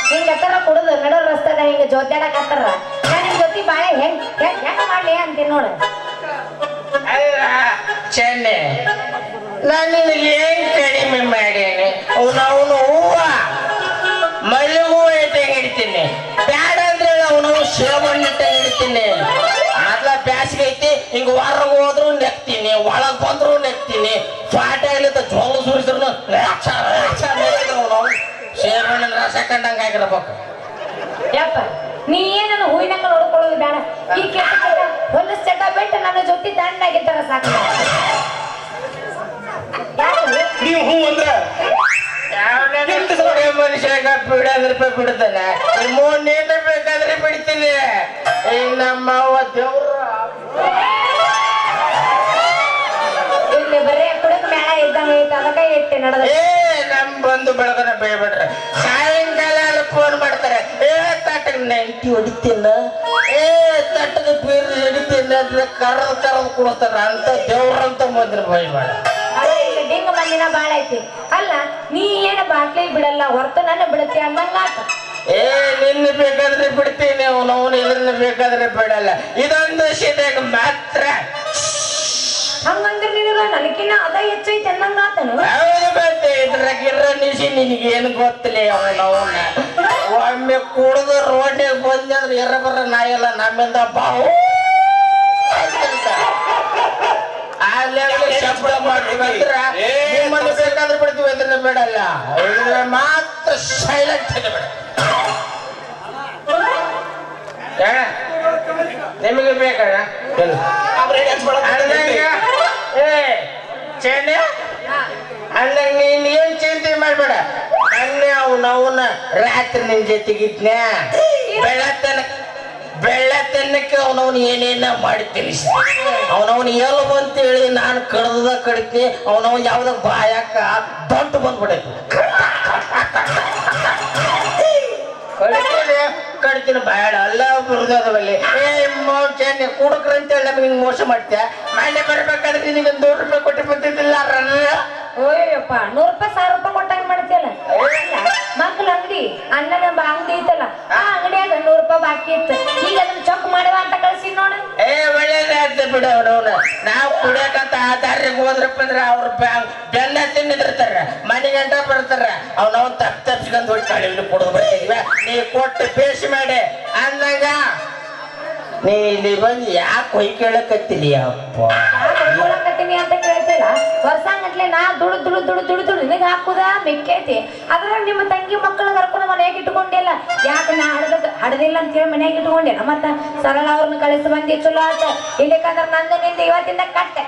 ಹಿಂಗ ತರ ಕುಡುದು ನಡು ರಸ್ತೆದ ಹಿಂಗ ಜೋತ್ಯಾಡಕ್ ಹತ್ತಾರ ನಾನು ನಿಮ್ ಜೊತೆ ಬಾಳೆ ಹೆಂಗ್ ಹೆಂಗ್ ಹೆಂಗ್ ಮಾಡ್ಲಿ ಅಂತೀನಿ ನೋಡು ಅಲ್ಲ ಚೆನ್ನೆ ನಾನು ನಿನಗೆ ಏನ್ ಕಡಿಮೆ ಮಾಡೇನಿ ಅವನು ಹೂವ ಮಲ್ಲಿ ಹೂವ ಇಟ್ಟಂಗೆ ಹಿಡಿತೀನಿ ಬ್ಯಾಡ ಅಂದ್ರೆ ಅವನು ಸೇವಣ್ಣ ಇಟ್ಟಂಗೆ ಹಿಡಿತೀನಿ ಮೊದ್ಲ ಬ್ಯಾಸಿಗೆ ಐತಿ ಹಿಂಗ ಹೊರಗೆ ಹೋದ್ರು ನೆಕ್ತೀನಿ ಒಳಗ್ ಬಂದ್ರು ನೆಕ್ತೀನಿ ಪಾಟ ಇಲ್ಲದ ಜೋಳ ಸುರಿಸಿದ್ರು ಸೇವಣ್ಣನ ರಸ ಕಂಡಂಗ ಆಗಿರ್ಬೇಕು ಯಪ್ಪ ನೀ ಏನನ್ನ ಹೂವಿನಂಗ ನೋಡ್ಕೊಳ್ಳೋದು ಬೇಡ ಈ ಕೆಟ್ಟ ಹೊಲಸ್ ಚಟ ಬಿಟ್ಟು ನನ್ನ ಜೊತೆ ದಂಡಾಗಿದ್ದಾರ ಸಾಕು ನೀವು ಹೂ ಅಂದ್ರೆ ಮನುಷ್ಯಾಗ ಬಿಡಂದ್ರೆ ಬಿಡ್ತಾನೆ ನೀನು ಬೇಕಾದ್ರೆ ಬಿಡ್ತೀನಿ ನಮ್ಮವ್ವ ದೇವ್ರ ಇಲ್ಲಿ ಬರೀ ಕುಡಕ್ ಮೇಳ ಇದ್ದಂಗ ಐತೆ ಅದಕ್ಕೆ ಇಟ್ಟೆ ನಡೆದ ನಮ್ ಬಂದು ಬೆಳಗನ ಬೇಯ್ಬಿಟ್ರೆ ಸಾಯಂಕಾಲ ಫೋನ್ ಮಾಡ್ತಾರೆ ತಟ್ಟಗ್ ನೈಂಟಿ ಹೊಡಿತೀನ ತಟ್ಟದ ಬೀರ್ ಹಿಡಿತೀನಿ ಅಂದ್ರೆ ಕರದ್ ಕೊಡ್ತಾರ ಅಂತ ದೇವ್ರಂತ ಮಂದಿರ ಬೈಬೇಡ ಡಿಂಗ ಮಂದಿನ ಬಾಳ ಐತಿ ಅಲ್ಲ ನೀ ಏನ ಬಾಟ್ಲಿ ಬಿಡಲ್ಲ ಹೊರತು ನನ್ನ ಬಿಡತಿ ಅನ್ನಂಗಾತ ನಿನ್ನ ಬೇಕಾದ್ರೆ ಬಿಡ್ತೀನಿ ಅವನು ಇದನ್ನ ಬೇಕಾದ್ರೆ ಬಿಡಲ್ಲ ಇದೊಂದು ಸಿದಾಗ ಮಾತ್ರ ಹಂಗಂದ್ರೆ ನಿನಗ ನನಕಿನ್ನ ಅದ ಹೆಚ್ಚೈತೆ ಅನ್ನಂಗಾತನು ಹೌದು ಮತ್ತೆ ಇದ್ರಾಗಿರ ನಿಶಿ ನಿನಗೆ ಏನು ಗೊತ್ತಿಲ್ಲ ಅವನವನ್ನ ಒಮ್ಮೆ ಕುಡಿದು ರೋಡ್ನಾಗ ಬಂದ್ರೆ ಎರಬರ ನಾಯಲ್ಲ ನಮ್ಮಿಂದ ಬಾವು ಶಬ್ದ ಮಾಡ್ತೀವಿ ಅಂದ್ರ ನಿಮ್ಮನ್ನು ಬೇಕಾದ್ರೆ ಬಿಡ್ತೀವಿ ಇದ್ರ ಬೇಡಲ್ಲ ಇದ್ರ ಮಾತ್ರ ಸೈಲೆಂಟ್ ಬೇಡ ನಿಮಗೆ ಬೇಕಣ್ಣ ಚೇನೆ ಅಂದಾಗ ನೀನ್ ಏನ್ ಚಿಂತೆ ಮಾಡ್ಬೇಡ ಮೊನ್ನೆ ಅವನ ರಾತ್ರಿ ನಿನ್ ಜೊತೆಗಿದ್ನ ಬೆಳ್ಳತನಕ್ಕೆ ಅವನವನು ಏನೇನ ಮಾಡಿ ತಿಳಿಸಿ ಅವನವನು ಎಲ್ ಬಂತೇಳಿ ನಾನು ಕಡ್ದ ಕಡಿತೀನಿ ಅವನವನ್ ಯಾವ್ದಾಗ ಬಾಯಕ್ಕ ದೊಡ್ಡ ಬಂದ್ಬಿಡೈತಿ ಕಡಿತೀನಿ ಬೇಡ ಅಲ್ಲ ಬರುದವಲ್ಲಿ ಚೆನ್ನೆ ಕುಡುಕ್ರ ಅಂತೇಳಿ ನಮ್ಗೆ ಹಿಂಗ್ ಮೋಸ ಮಾಡ್ತೀಯ ಮನೆ ಬರ್ಬೇಕಾದ್ರೆ ನಿನಗೆ ₹100 ಕೊಟ್ಟು ಬಂದಿದ್ದಿಲ್ಲ ಓಯ್ಯಪ್ಪ ₹100 ₹1000 ಕೊಟ್ಟಂಗ ಮಾಡ್ತಿಯಲ್ಲ ಮಕ್ಳ ಅಂಗಡಿ ಅಣ್ಣನ ಅಂಗಡಿ ಐತಲ್ಲ ಆ ಅಂಗಡಿಯಾಗ ₹100 ಬಾಕಿ ಇತ್ತು ಈಗ ಅದನ್ನ ಚೊಕ್ ಮಾಡುವ ಅಂತ ಕಳ್ಸಿ ನೋಡ ಒಳ್ಳೇದಾಗ್ತದೆ ಬಿಡ ಅವ್ರವ್ನ ನಾವು ಕುಡಿಯಕಂತ ಆ ದಾರಿಗೆ ಹೋದ್ರಪ್ಪ ಅಂದ್ರೆ ಅವ್ರ ಬೆನ್ನ ತಿನ್ನಿದಿರ್ತಾರ ಮನೆ ಗಂಟ ಬರ್ತಾರ ಅವ್ನವ್ ತಪ್ಪಿಸ್ಕೊಂಡ್ ಹೋಗಿ ಕಳಿವಿನ ಕುಡಿದು ಬರ್ತಿದ್ವ ನೀ ಕೊಟ್ಟು ಬೇಸಿ ಮಾಡಿ ಅಂದಾಗ ನೀ ಇಲ್ಲಿ ಬಂದು ಯಾಕೆ ಹೊಯ್ ಕೇಳಕತ್ತೀನಿ ಅಪ್ಪ ಕೊಯ್ಕೊಳಕತ್ತೀನಿ ಅಂತ ಕೇಳ್ತಿಲ್ಲ ವರ್ಷಂಗಟ್ಲೆ ನಾ ದುಡು ನಿನಗೆ ಹಾಕುದ ಮೆಕ್ಕೈತಿ ಅದ್ರ ನಿಮ್ಮ ತಂಗಿ ಮಕ್ಕಳು ಕರ್ಕೊಂಡು ಮನೆಯಾಗ ಇಟ್ಕೊಂಡಿಲ್ಲ ಯಾಕೆ ನಾ ಹಡದಿಲ್ಲ ಅಂತ ಹೇಳಿ ಮನೆಯಾಗ ಇಟ್ಕೊಂಡಿಲ್ಲ ಮತ್ತ ಸರಳ ಅವ್ರನ್ನ ಕಳಿಸಿ ಬಂದಿ ಚಲೋ ಆತ ಇಲ್ಲಿಕಂದ್ರ ನಂದು ನಿಂದ ಇವತ್ತಿಂದ ಕಟ್ಟೆ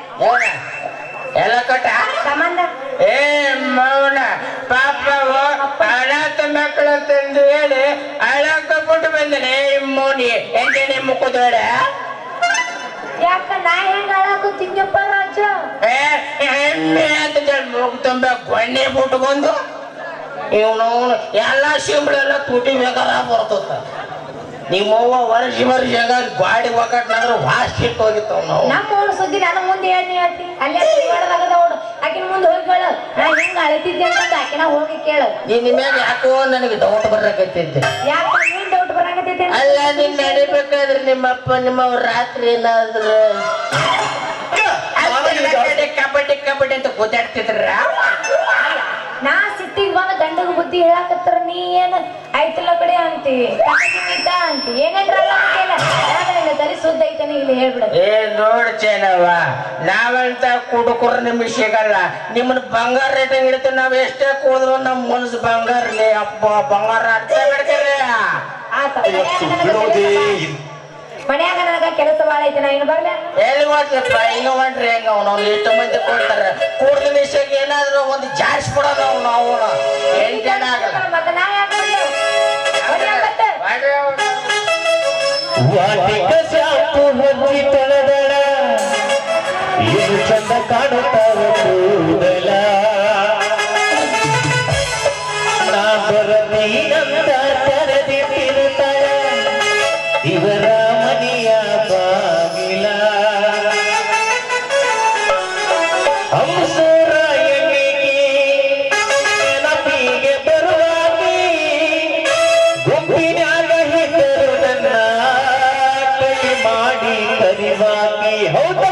ಎಲ್ಲ ಕೊಟ್ಟ ಸಂಬಂಧ ಮೌನ ಪಾಪ ಅನಾಥ ಮಕ್ಕಳು ಅಂತಂದು ಹೇಳಿ ಅಳಕ ಬಿಟ್ಟು ಬಂದನೆ ಮೌನಿ ಎಂಟನೇ ಮುಖದೋಡ ಯಾಕ ನಾ ಹೆಂಗ ಅಳಾಕತ್ತೀನಪ್ಪ ರಾಜ ಎಮ್ಮೆ ಅಂತ ಹೇಳಿ ಮುಖ ತುಂಬ ಗೊಣ್ಣೆ ಬಿಟ್ಕೊಂಡು ಇವನು ಎಲ್ಲ ಸಿಂಬಳೆಲ್ಲ ತುಟಿ ಬೇಕಾದ ಬರ್ತದ ನಿಮ್ಮವ್ವ ವರ್ಷ ಗಾಡಿ ಒಕ್ಕಟ್ನಾದ್ರು ವಾಸ್ಕಿಟ್ ಹೋಗಿತ್ತವ್ ನಾವು ನಮ್ಮ ಓಡ್ ಸುದ್ದಿ ನನ್ನ ಮುಂದೆ ಹೇಳ್ತಿ ಅಲ್ಲೇ ತಿರುಗಾಡದಾಗದ ಓಡು ಆಕಿನ ಮುಂದೆ ಹೋಗಿ ಹೇಳ ನಾ ಹೆಂಗ ಅಳತಿದ್ದೆ ಅಂತ ಆಕಿನ ಹೋಗಿ ಕೇಳ ನಿನ್ ಮ್ಯಾಗ ಯಾಕೋ ನನಗೆ ಡೌಟ್ ಬರಕತ್ತೈತೆ ಯಾಕ ನೀನ್ ಡೌಟ್ ಬರಾಕತ್ತೈತೆ ಅಲ್ಲ ನೀನ್ ನಡಿಬೇಕಾದ್ರೆ ನಿಮ್ಮಪ್ಪ ನಿಮ್ಮವ್ರ ರಾತ್ರಿ ಏನಾದ್ರು ಕಬಡ್ಡಿ ಅಂತ ಗೊತ್ತಾಡ್ತಿದ್ರ ನಾ ಸಿಟ್ಟಿಗೆ ಬಂದ ಗಂಡಗ ಬುದ್ಧಿ ಹೇಳಾಕತ್ತಾರ ನೀ ಏನ್ ಐತಲ್ಲ ಕಡೆ ಅಂತಿ ಅಂತಿ ಏನೇನ್ರಲ್ಲ ಅಂತಿಲ್ಲ ತಲೆ ಸುದ್ದ ಐತೇನೆ ಇಲ್ಲಿ ಹೇಳ್ಬಿಡ ನೋಡ್ ಚೇನವ್ವ ನಾವಂತ ಕುಡುಕರು ನಿಮ್ಗೆ ಸಿಗಲ್ಲ ನಿಮ್ಮನ್ನ ಬಂಗಾರ ರೇಟ್ ಇಡ್ತೀವಿ ನಾವ್ ಎಷ್ಟೇ ಕೂದ್ರು ನಮ್ ಮನಸ್ಸು ಬಂಗಾರಲಿ ಅಪ್ಪ ಬಂಗಾರ ಅರ್ಥ ಬಿಡ್ತೀರಿ ಮನ್ಯಾಗ ನನಗ ಕೆಲಸ ಬಾಳ ಐತೆ ನಾ ಏನು ಬರ್ಲ ಎಲ್ಲಿ ಮಾಡ್ತಪ್ಪ ಹಿಂಗ ಮಾಡ್ರಿ ಹೆಂಗ ಅವ್ನು ಎಷ್ಟು ಮಂದಿ ಕೊಡ್ತಾರ ಕೂಡ್ದ ವಿಷಯಕ್ಕೆ ಏನಾದ್ರು ಒಂದು ಜಾರಿಸ್ಬಿಡೋದು ನಾವು ಏನ್ ಜನ ಆಗಲ್ಲ ಮತ್ತೆ ನಾ ಯಾಕೆ ವಾಟಿಕ ಶಾಂಪು ಹಚ್ಚಿ ತೊಳೆದಳ ಇದು ಚಂದ ಕಾಣುತ್ತಾವ ಕೂದಲ ನಾ ಬರತೀನಂತ ತೆರೆದಿಟ್ಟಿರುತ್ತಾಳ ಇವರ ಮನೆಯ ಬಾಗಿಲ ಹಂಸೂರ ಎಲ್ಲಿಗೆ ನೆನಪಿಗೆ ಬರುವಾಗಿ ಗುಂಪಿನಾಗ ಹಿತರು ನನ್ನ ಕೈ ಮಾಡಿ ಕರಿವಾಗಿ ಹೌದ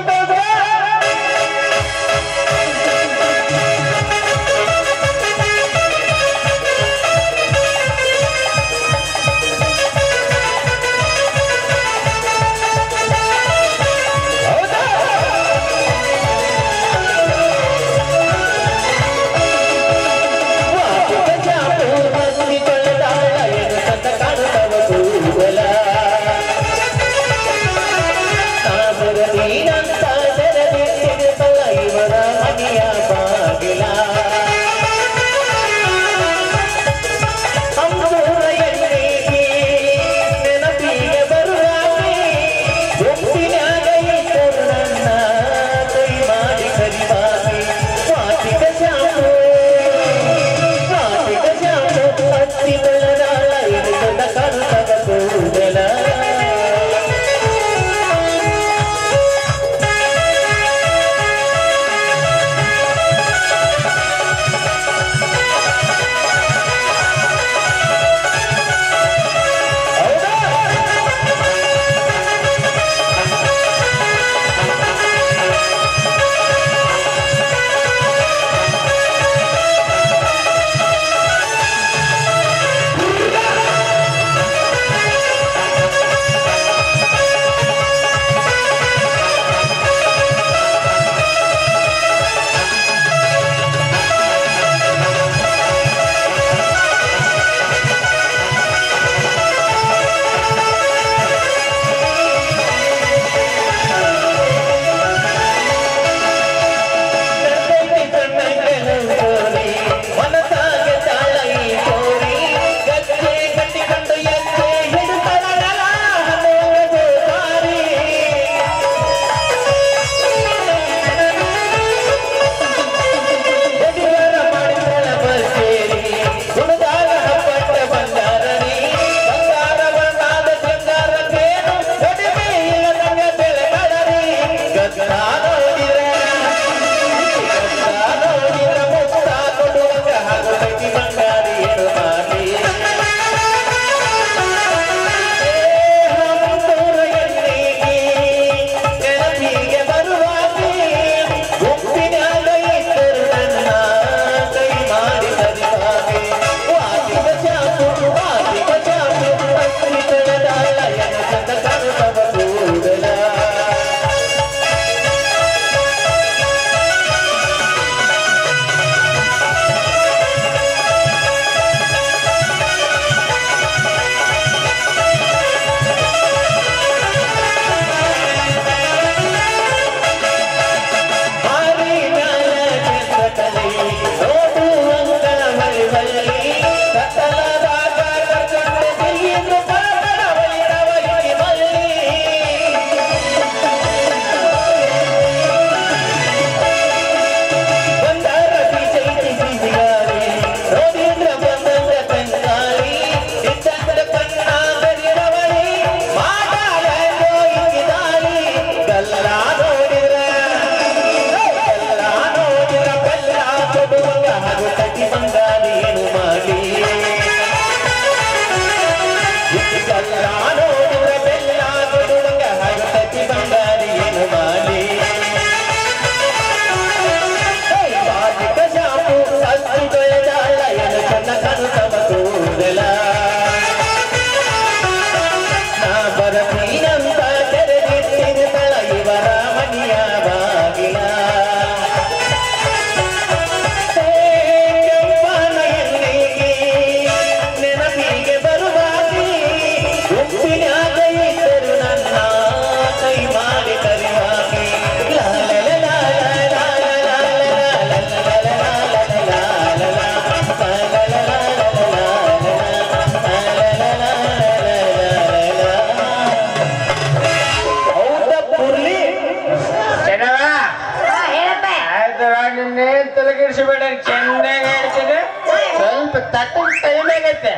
ಟೈಮ್ ಆಗೈತೆ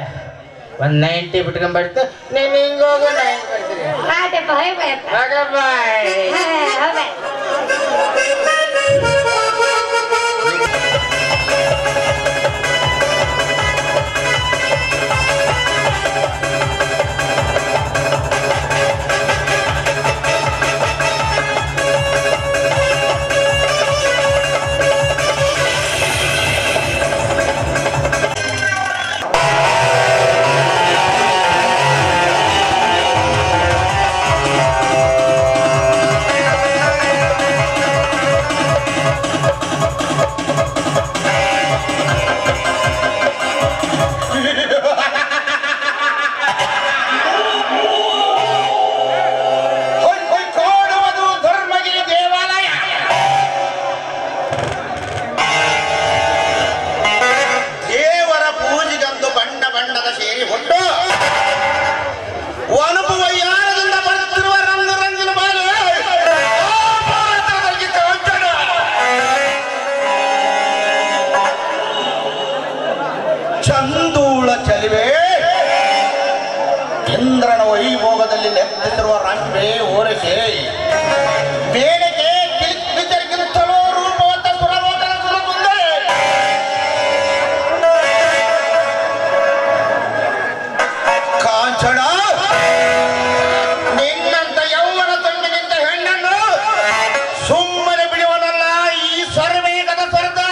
ಒಂದ್ 90 ಬಿಟ್ಕೊಂಡ್ಬರ್ತು ನೀನ್ ಹಿಂಗ ಹೋಗೋ ನಾ ಹಿಂಗ್ ಬರ್ತೀನಿ ಬಾಯ್ ಚಂದೂಳ ಚಲಿವೆ ಇಂದ್ರನ ವೈಭೋಗದಲ್ಲಿ ಲೆಕ್ಕಿಸಿರುವ ರಂಭೆ ಓರಸೆ ಬೇರೆಗೆ ವಿತರಿಗಿಂತಲೂ ರೂಪವಂತ ಸುರಲೋಕದ ಸುರಸುಂದರಿ ಕಾಂಚನ ನಿನ್ನಂತ ಯೌವನ ತಂಗಿನಿಂದ ಹೆಣ್ಣನ್ನು ಸುಮ್ಮನೆ ಬಿಡುವನಲ್ಲ ಈ ಸರ್ವೇಗದ ಸರ್ದಾರ.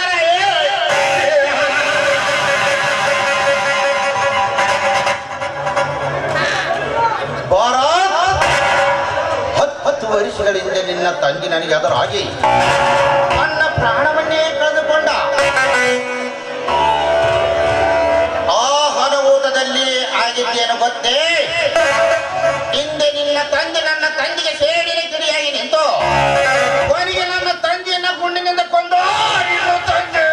ಹತ್ತು ವರ್ಷಗಳಿಂದ ನಿನ್ನ ತಂಗಿ ನನಗೆ ಅದರಾಗಿ ನನ್ನ ಪ್ರಾಣವನ್ನೇ ಕಳೆದುಕೊಂಡ ಆ ಹಣವೂಟದಲ್ಲಿ ಆಗಿದ್ದೇನು ಗೊತ್ತೇ? ಹಿಂದೆ ನಿನ್ನ ತಂದೆ ನನ್ನ ತಂಗಿಗೆ ಸೇಡಿನ ಕಿಡಿಯಾಗಿ ನಿಂತು ಕೊನೆಗೆ ನನ್ನ ತಂಗಿಯನ್ನ ಗುಂಡಿನಿಂದ ಕೊಂದು ತಂದೆ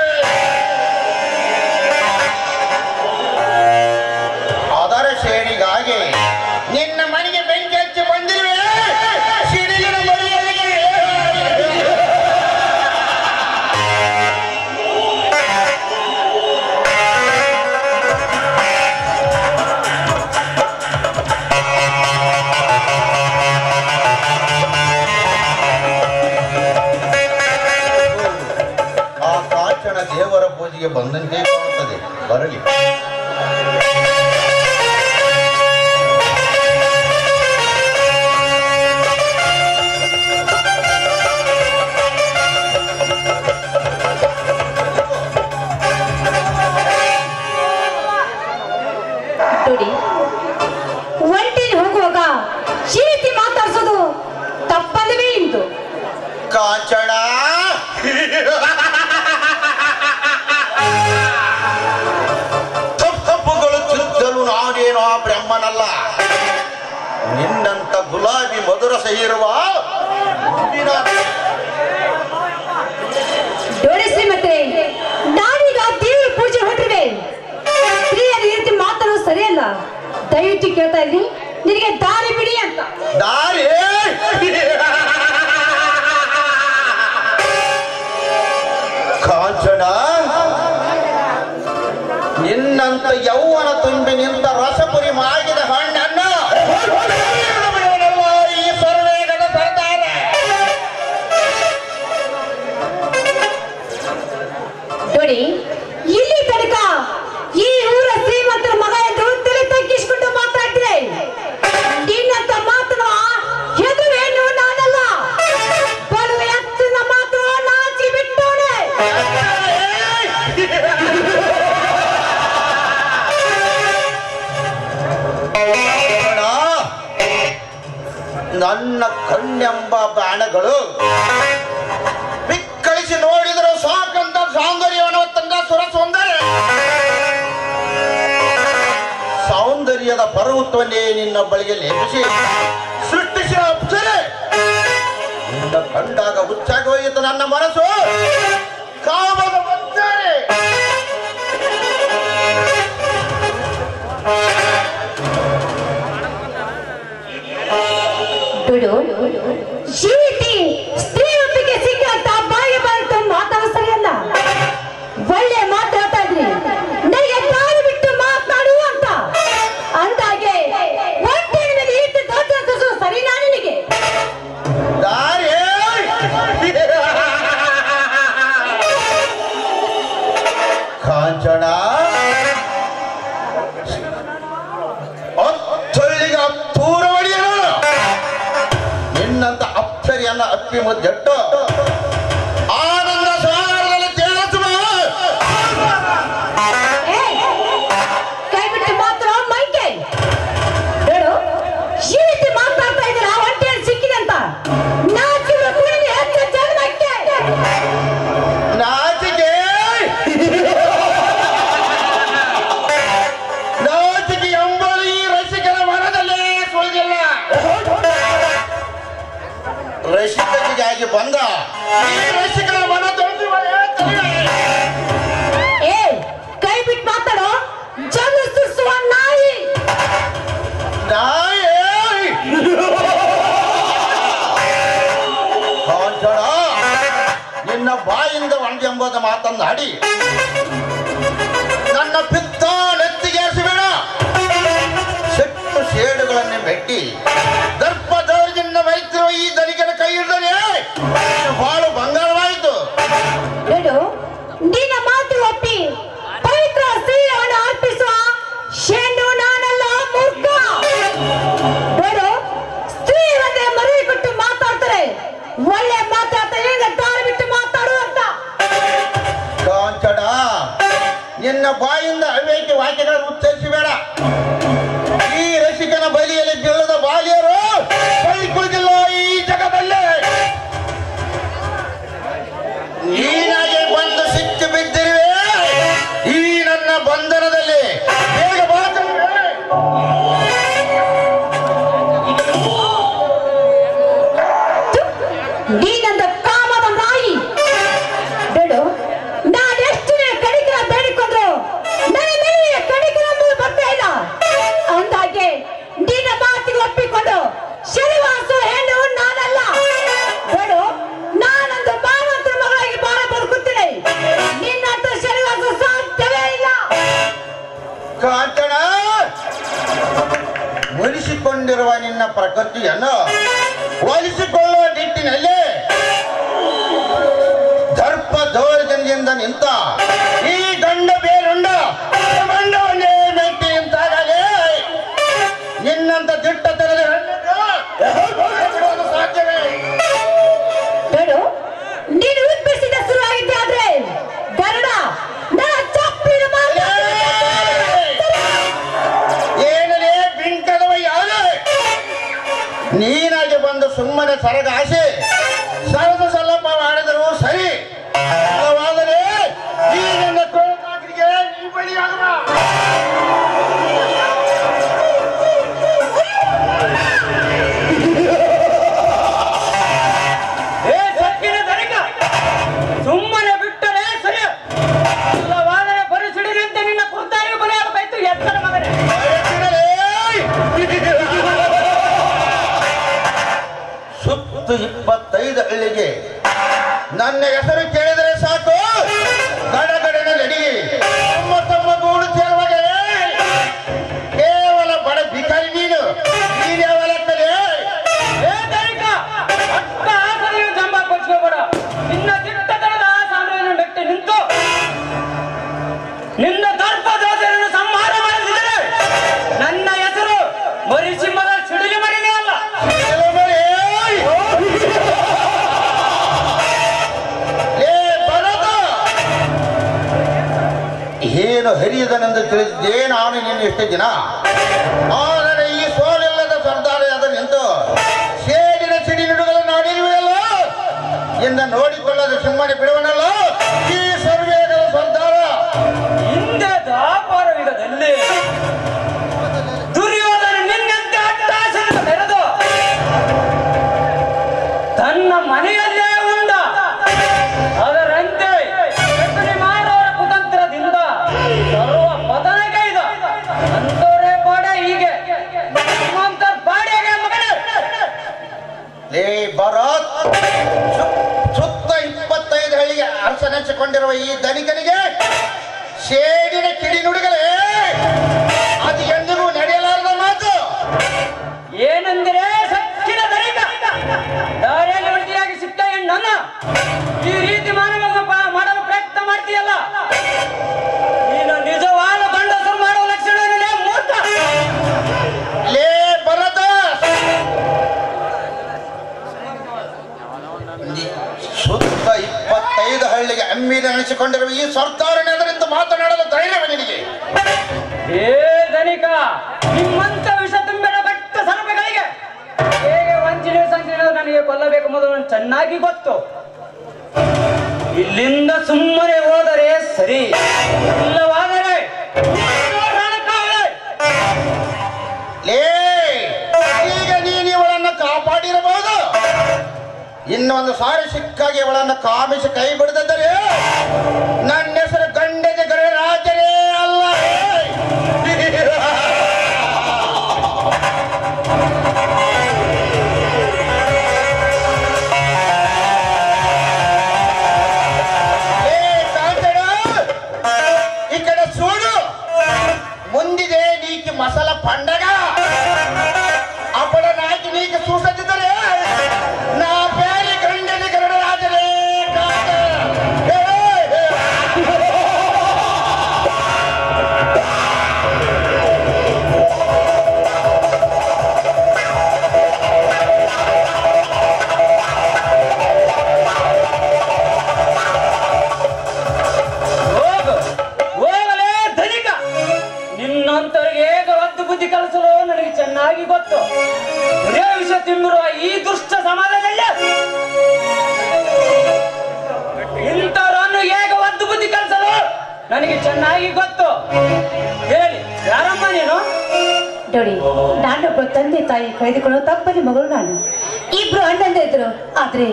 ಅದರ ಸೇಡಿಗಾಗಿ ನಿನ್ನ ಮನೆಗೆ ಬೆಂಕಿ ಹಚ್ಚಿ ಬಂದಿರುವೆ. ಸಿಡಿಲಿನ ಮರಿಯಲಿಗೆ ಆ ಕಾಂಚನ ದೇವರ ಪೂಜೆಗೆ ಬಂದಂತೆ ಕಾಣುತ್ತದೆ. ಬರಲಿ. ನೋಡಿ, ಒಂಟಿಲಿ ಹೋಗುವಾಗ ಈ ರೀತಿ ಮಾತಾಡ್ಸೋದು ತಪ್ಪಲ್ಲವೇ ಇಂದು? ಕಾಂಚನ ತಪ್ಪುಗಳು ತಿದ್ದಲು ನಾನೇನೋ ಬ್ರಹ್ಮನಲ್ಲ. ನಿನ್ನಂತ ಗುಲಾಬಿ ಮಧುರಸ ಇರುವ ನೋಡಿ ಶ್ರೀಮತಿ, ನಾನೀಗ ದೇವರ ಪೂಜೆ ಹೊರಟಿವೆ. ಸ್ತ್ರೀಯರ ಈ ರೀತಿ ಮಾತಾಡೋದು ಸರಿಯಲ್ಲ. ದಯವಿಟ್ಟು ಕೇಳ್ತಾ ಇದ್ದೀನಿ, ನಿನಗೆ ದಾರಿ ಬಿಡಿ ಅಂತ. ದಾರಿ ಕಾಂಚನ, ನಿನ್ನಂತ ಯೌವನ ತುಂಬಿ ನಿಂತ ರಸಪುರಿ ಮಾಡಿದ ಹಣ್ಣನ್ನು ಈ ಸರ್ವೇಗದ ಸರ್ದಾರ. ನೋಡಿ, ಇಲ್ಲಿ ತನಕ ಈ ಊರ ಶ್ರೀಮಂತರ ಮಗ ಎಂದು ತಲೆ ತಗ್ಗಿಸಿಕೊಂಡು ಮಾತಾಡ್ತಿದೆ. ನಿನ್ನಂತ ಮಾತನ್ನು ಹೆದುರೇನು ನಾನಲ್ಲ, ಬಲು ಎತ್ತಿನ ಮಾತು ನಾಚಿ ಬಿಟ್ಟೋನೆ. ನನ್ನ ಕಣ್ಣೆಂಬ ಬಾಣಗಳು ಬಿಕ್ಕಳಿಸಿ ನೋಡಿದರೂ ಸಾಕಂತ ಸೌಂದರ್ಯವನ್ನು ತಂದ ಸುರಸುಂದರಿ. ಸೌಂದರ್ಯದ ಪರ್ವತವನ್ನೇ ನಿನ್ನ ಬಳಿಗೆ ಲೇಪಿಸಿ ಸೃಷ್ಟಿಸಿದ ಅಪ್ಸರೆ. ನಿನ್ನ ಕಂಡಾಗ ಹುಚ್ಚಾಗಿ ಹೋಯಿತು ನನ್ನ ಮನಸ್ಸು. ಕಾಮದ ಒತ್ತಾರೆ ಈ ರೀತಿ ಸ್ತ್ರೀ ಒಪ್ಪಿಗೆ ಸಿಕ್ಕಂತ ಬಾಯಿ ಬಾರಿತು ಮಾತಾಡೋ ಸರಿಯಲ್ಲ. ಒಳ್ಳೆ ಮಾತಾಡ್ತಾ ಇದ್ರಿ, ನನಗೆ ದಾರಿ ರೊಟ್ಟಿ ಮುದ್ದೆಟ್ಟು ಆನಂದ ಸಾಗರದಲ್ಲಿ ತೇಲಿಸುವ ಕೈ ಬಿಟ್ಟು ಮಾತ್ರ ಮೈಕೆ ಹೇಳು ಈ ರೀತಿ ಮಾತಾಡ್ತಾ ಇದ್ದೀರಾ ಹೊಟ್ಟೆಯಲ್ಲಿ ಸಿಕ್ಕಿದೆ ಅಂತ ನಾಚಿಕೆ ಕುಣಿಗೆ ಹೆಚ್ಚು ಜನ್ಮಕ್ಕೆ ನಾಚಿಕೆ ನಾಚಿಕೆ ಎಂಬುದು ಈ ರಸಿಕನ ಮನದಲ್ಲಿ ಸುಳಿದಿಲ್ಲ. ರಸಿಕನಿಗಾಗಿ ಬಂದ ಈ ರಸಿಕನ ಮನ ಏ ಕೈ ಬಿಟ್ಟು ಮಾತಾಡೋ ಜನಿಸುವ ನಾಯಿ ನಾಯಿ ಕಾಂಚನ ನಿನ್ನ ಬಾಯಿಂದ ಒಂದೆಂಬುದು ಮಾತನ್ನಾಡಿ ನನ್ನ ಪಿತ್ತ ನೆತ್ತಿಗೇರಿಸಬೇಡ. ಸೆಟ್ಟು ಸೇಡುಗಳನ್ನೇ ಮೆಟ್ಟಿ ದರ್ಪ ದೌರ್ಜನ್ಯ ವೈದ್ಯರು ಈ ದನಿಗನ ಕೈ ಹಿಡಿದರೆ ಬಾಳು ಬಂಗಾರವಾಯಿತು. ಹೇಳು ನಿನ್ನ ಮಾತು ಒಪ್ಪಿ ಪವಿತ್ರ ಸ್ತ್ರೀಯನ್ನು ಅರ್ಪಿಸುವ ಶೇಂಡು ನಾನಲ್ಲ ಮೂರ್ಖ. ಬೇಡು ಸ್ತ್ರೀಯರನ್ನೇ ಮರಿ ಕೊಟ್ಟು ಮಾತಾಡ್ತಾರೆ ಒಳ್ಳೆ ಮಾತಾಡ್ತಾರೆ ಈಗ ದಾರಿ ಬಿಟ್ಟು ಮಾತಾಡು ಅಂತ. ಕಾಂಚನ ನಿನ್ನ ಬಾಯಿಂದ ಅವೇಕೆ ವಾಕ್ಯಗಳನ್ನು ಉಚ್ಚರಿಸಬೇಡ. ಈ ರಸಿಕನ ಬಲಿಯಲ್ಲಿ ಬೀಳದ ಬಾಲಿಯರು ಬಳಿ ಕುಳಿತಿಲ್ಲ ಈ ಜಗದಲ್ಲಿ. ನೀನಾಗೆ ಬಂದು ಸಿಕ್ಕಿ ಬಿದ್ದಿರುವೆ ಈ ನನ್ನ ಬಂಧನದಲ್ಲಿ. ಬೇಗ ಬಾ ತಂದೆ. ನೀನಂದ ಕಾಮದ ನಾಯಿ. ಬೇಡು ನಾನೆಷ್ಟು ಕಡಿಕರ ಬೇಡಿಕೊಂಡ್ರು ನನ್ನ ಮೇಲೆ ಕಡಿಕರ ಬರ್ತಾ ಇಲ್ಲ. ಅಂದಾಗೆ ನಿನ್ನ ಮಾತಿಗೆ ಒಪ್ಪಿಕೊಂಡು ಶನಿವಾಸ ಹೆಣ್ಣು ನಾನಲ್ಲ. ಬೇಡು ನಾನೊಂದು ಭಾವಂತರ ಮಗಳಾಗಿ ಬಾಳ ಬದುಕುತ್ತೇನೆ. ನಿನ್ನಂತ ಶನಿವಾಸ ಸಾಧ್ಯವೇ ಇಲ್ಲ. ಕಾಂಚನ ಒಲಿಸಿಕೊಂಡಿರುವ ನಿನ್ನ ಪ್ರಕೃತಿಯನ್ನು ಒಲಿಸಿಕೊಳ್ಳುವ ನಿಟ್ಟಿನಲ್ಲಿ ದರ್ಪ ದೌರ್ಜನ್ಯದಿಂದ ನಿಂತ ಈ ಗಂಡ ಬೇರುಂಡ ಮಂಡವನ್ನೇ ಮೆಟ್ಟಿ ನಿಂತಾಗಲೇ ನಿನ್ನಂತ ದಿಟ್ಟ ತೆರೆದ ಹೆಣ್ಣನ್ನು ಸಾಧ್ಯವೇ? ಬೇಡು ನೀನು ಉದ್ಭವಿಸಿದ ಶುರುವಾಗಿದ್ದೆ ಆದ್ರೆ ಗರುಡ ನನ್ನ ಚಪ್ಪಿನ ಏನಲೇ ಬಿಂಕದವ ಯಾರು? ನೀನಾಗಿ ಬಂದು ಸುಮ್ಮನೆ ಸರಗಾಸೆ ಸರದ ಸ್ವಲ್ಪ ಮಾಡಿದರೂ ಸರಿ. ಅಲ್ಲವಾದರೆ ಈ ನನ್ನ ಕೋಕಾಗ್ರಿಗೆ ನೀ ಬಲಿಯಾಗಬ. ಸುಮ್ಮನೆ ಬಿಟ್ಟರೆ ಸರಿ, ಅಲ್ಲವಾದರೆ ಪರಿಸಿಡಿದಂತೆ ನಿನ್ನ ಕುರ್ತಾಗಿ ಬಲಿಯಾಗಬೇಕಾಯ್ತು. ಎತ್ತರ ಮಗನೇ ಸುತ್ತು 25 ಹಳ್ಳಿಗೆ ನನ್ನ ಹೆಸರು ಕೇಳಿದರೆ ಸಾಕು ಗಡಗಡನೆ ನಡಿ. ತಮ್ಮ ತಮ್ಮ ಗೂಡು ಸೇರುವಾಗೆ ಕೇವಲ ಬಡ ಭಿಕಾರಿ ನೀನು. ನೀನ್ಯಾವ ಲೆಕ್ಕಲೆ? ಅಟ್ಟ ಆಸರೆಯನ್ನು ಜಂಬ ಕೊಚ್ಕೋಬೇಡ. ನಿನ್ನ ದಿಟ್ಟತನದ ಸಾಮ್ರಾಜ್ಯ ಮೆಟ್ಟಿ ನಿಂತು ನಿನ್ನ ದರ್ಪ ದೋಷವನ್ನು ಸಂಹಾರ ಮಾಡಿದರೆ ನನ್ನ ಹೆಸರು ಮರಿಸಿಂಹದ ಸಿಡಿಲು ಮರಿನೇ ಅಲ್ಲ. ಏನು ಹರಿಯದನೆಂದು ತಿಳಿದಿದ್ದೆ ನಾನು ನಿನ್ನ ಎಷ್ಟು ದಿನ. ಆದರೆ ಈ ಸೋಲಿಲ್ಲದ ಸರ್ದಾರಿಯಾದ ನಿಂತು ಸೇಡಿನ ಸಿಡಿ ನುಡುಗಲು ನಾಡಿರುವೆಯಲ್ಲ ಎಂದು ನೋಡಿಕೊಳ್ಳದ ಸುಮ್ಮನೆ ಬಿಡುವನಲ್ಲ ಈ ಸರ್ವೇಗದ ಸರ್ದಾರ. ಹಿಂದೆ ದಾಪಾರ ಯುಗದಲ್ಲಿ ದುರ್ಯೋಧನ ನಿನ್ನಂತೆ ಅಟ್ಟಾಸೆಯನ್ನು ಮೆರೆದು ತನ್ನ ಮನೆಯಲ್ಲೇ ಉಂಡ. ಅದರಂತೆ ಶಕುನಿ ಮಾಡುವವರ ಕುತಂತ್ರದಿಂದ ಸರ್ವ ಪತನಗೈದ ಅಂತೋರೇ ಬಾಡೆ ಹೀಗೆ ಬಾಡಿಗೆ ಮಗನೇ. ಲೇ ಭರತ್, ಸುತ್ತ 25 ಹಳ್ಳಿಗೆ ಅರಸನೆಚ್ಚಿಕೊಂಡಿರುವ ಈ ಧನಿಕನಿಗೆ ಸೇಡಿನ ಕಿಡಿ ನುಡಿಗಳೇ ಅದು ಎಂದಿಗೂ ನಡೆಯಲಾರದ ಮಾತು. ಏನೆಂದರೆ ಸಕ್ಕಿನ ಧನಿಕ ದಾರಿಯಲ್ಲಿ ಹೊಡೆದಿಯಾಗಿ ಸಿಕ್ಕ ಹೆಣ್ಣನ್ನ ಈ ರೀತಿ ಮಾಡಲು ಪ್ರಯತ್ನ ಮಾಡ್ತೀಯಲ್ಲ, ನೀನು ನಿಜವಾದ ಗಂಡಸರು ಮಾಡುವ ಲಕ್ಷಣವೇ ಮೂರ್ಖ. ಲೇ ಭರತ, ಧರಿಸಿಕೊಂಡಿರುವ ಈ ಸರ್ದಾರನೆದುರಿಂದ ಮಾತನಾಡಲು ಧೈರ್ಯವೇ ನಿನಗೆ? ಏ ಧನಿಕ, ನಿಮ್ಮಂತ ವಿಷ ತುಂಬಿದ ಬೆಟ್ಟ ಸರ್ಪಗಳಿಗೆ ಹೇಗೆ ವಂಚನೆ ಸಂಚನೆ ನನಗೆ ಕೊಲ್ಲಬೇಕು ಮೊದಲು ಚೆನ್ನಾಗಿ ಗೊತ್ತು. ಇಲ್ಲಿಂದ ಸುಮ್ಮನೆ ಹೋದರೆ ಸರಿ, ಇಲ್ಲವಾದರೆ ಈಗ ನೀನು ಇವಳನ್ನು ಕಾಪಾಡಿರಬಹುದು. ಇನ್ನೊಂದು ಸಾರಿ ಸಿಕ್ಕಾಗಿ ಇವಳನ್ನು ಕಾಮಿಸಿ ಕೈ ಬಿಡದಿದ್ದರೆ ನನ್ನ ಹೆಸರು ಗಂಡದ ಗಣರಾಜರೇ ಅಲ್ಲ. ಈ ಕಡೆ చూడు, ಮುಂದಿದೆ ನೀಕಿ ಮಸಾಲ ಪಂಡಗ. ಅಪ್ಪಡ ನಾಕಿ ನೀಕಿ ಸೂಸದಿದ್ದರೆ ನಾ ಬೇರೆ ಗಂಡನ ಗಣರಾಜರೇ ಕಾದ. ಬುದ್ಧಿ ಕಲಿಸಲು ನನಗೆ ಚೆನ್ನಾಗಿ ಗೊತ್ತು. ಒರೇ ವಿಷ ತುಂಬಿರುವ ಈ ದುಷ್ಟ ಸಮಾಜದಲ್ಲಿ ಇಂಥವರನ್ನು ಹೇಗೆ ಒದ್ದು ಬುದ್ಧಿ ಕಲಿಸಲು ನನಗೆ ಚೆನ್ನಾಗಿ ಗೊತ್ತು. ಹೇಳಿ, ಯಾರಮ್ಮ ನೀನು? ನೋಡಿ, ನಾನೊಬ್ಬ ತಂದೆ ತಾಯಿ ಕಳೆದುಕೊಳ್ಳೋ ತಪ್ಪಲಿ ಮಗಳು ನಾನು. ಇಬ್ರು ಅಣ್ಣಂದಿದ್ರು, ಆದ್ರೆ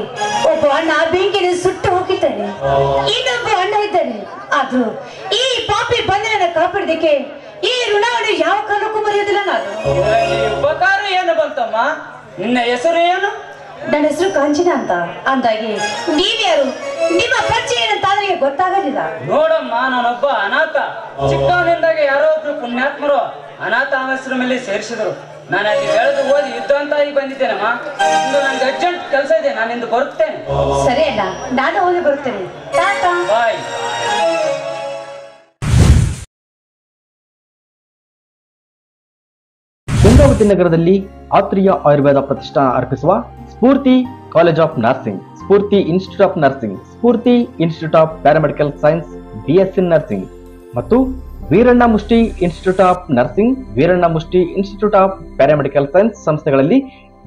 ಒಬ್ಬ ಅಣ್ಣ ಬೆಂಕಿಯಲ್ಲಿ ಸುಟ್ಟು ಹೋಗಿದ್ದಾನೆ, ಇನ್ನೊಬ್ಬ ಅಣ್ಣ ಇದ್ದಾನೆ. ಆದ್ರೂ ಈ ಪಾಪಿ ಬಂಧನ ಕಾಪಾಡಿದಕ್ಕೆ ಈ ಋಣವನ್ನು ಯಾವ ಕಾಲಕ್ಕೂ ಮರೆಯೋದಿಲ್ಲ ನಾನು. ಉಪಕಾರ ಏನು ಬಂತಮ್ಮ? ನಿನ್ನ ಹೆಸರು ಏನು? ನನ್ನ ಹೆಸರು ಕಾಂಚನ ಅಂತ. ಅಂದಾಗಿ ನೀವ್ಯಾರು, ನಿಮ್ಮ ಪರಿಚಯ ಏನಂತ ನನಗೆ ಗೊತ್ತಾಗಲಿಲ್ಲ. ನೋಡಮ್ಮ, ನಾನೊಬ್ಬ ಅನಾಥ. ಚಿಕ್ಕವನಿಂದಾಗೆ ಯಾರೋ ಒಬ್ರು ಪುಣ್ಯಾತ್ಮರು ಅನಾಥ ಆಶ್ರಮದಲ್ಲಿ ಸೇರಿಸಿದ್ರು. ನಾನು ಅಲ್ಲಿ ಬೆಳೆದು ಓದಿ ಯುದ್ಧ ಅಂತ ಈಗ ಬಂದಿದ್ದೇನಮ್ಮ. ಇಂದು ನನಗೆ ಅರ್ಜೆಂಟ್ ಕೆಲಸ ಇದೆ, ನಾನು ಇಂದು ಬರುತ್ತೇನೆ. ಸರಿ ಅಣ್ಣ, ನಾನು ಹೋಗಿ ಬರುತ್ತೇನೆ. ಟಾಟಾ. ಬಾಯ್. ಗಂಗಾವತಿ ನಗರದಲ್ಲಿ ಆತ್ರಿಯ ಆಯುರ್ವೇದ ಪ್ರತಿಷ್ಠಾನ ಅರ್ಪಿಸುವ Spoorthi college of nursing, Spoorthi institute of nursing, Spoorthi institute of paramedical science BSc nursing ಮತ್ತು Veeranna Mushti institute of nursing, Veeranna Mushti institute of paramedical science ಸಂಸ್ಥೆಗಳಲ್ಲಿ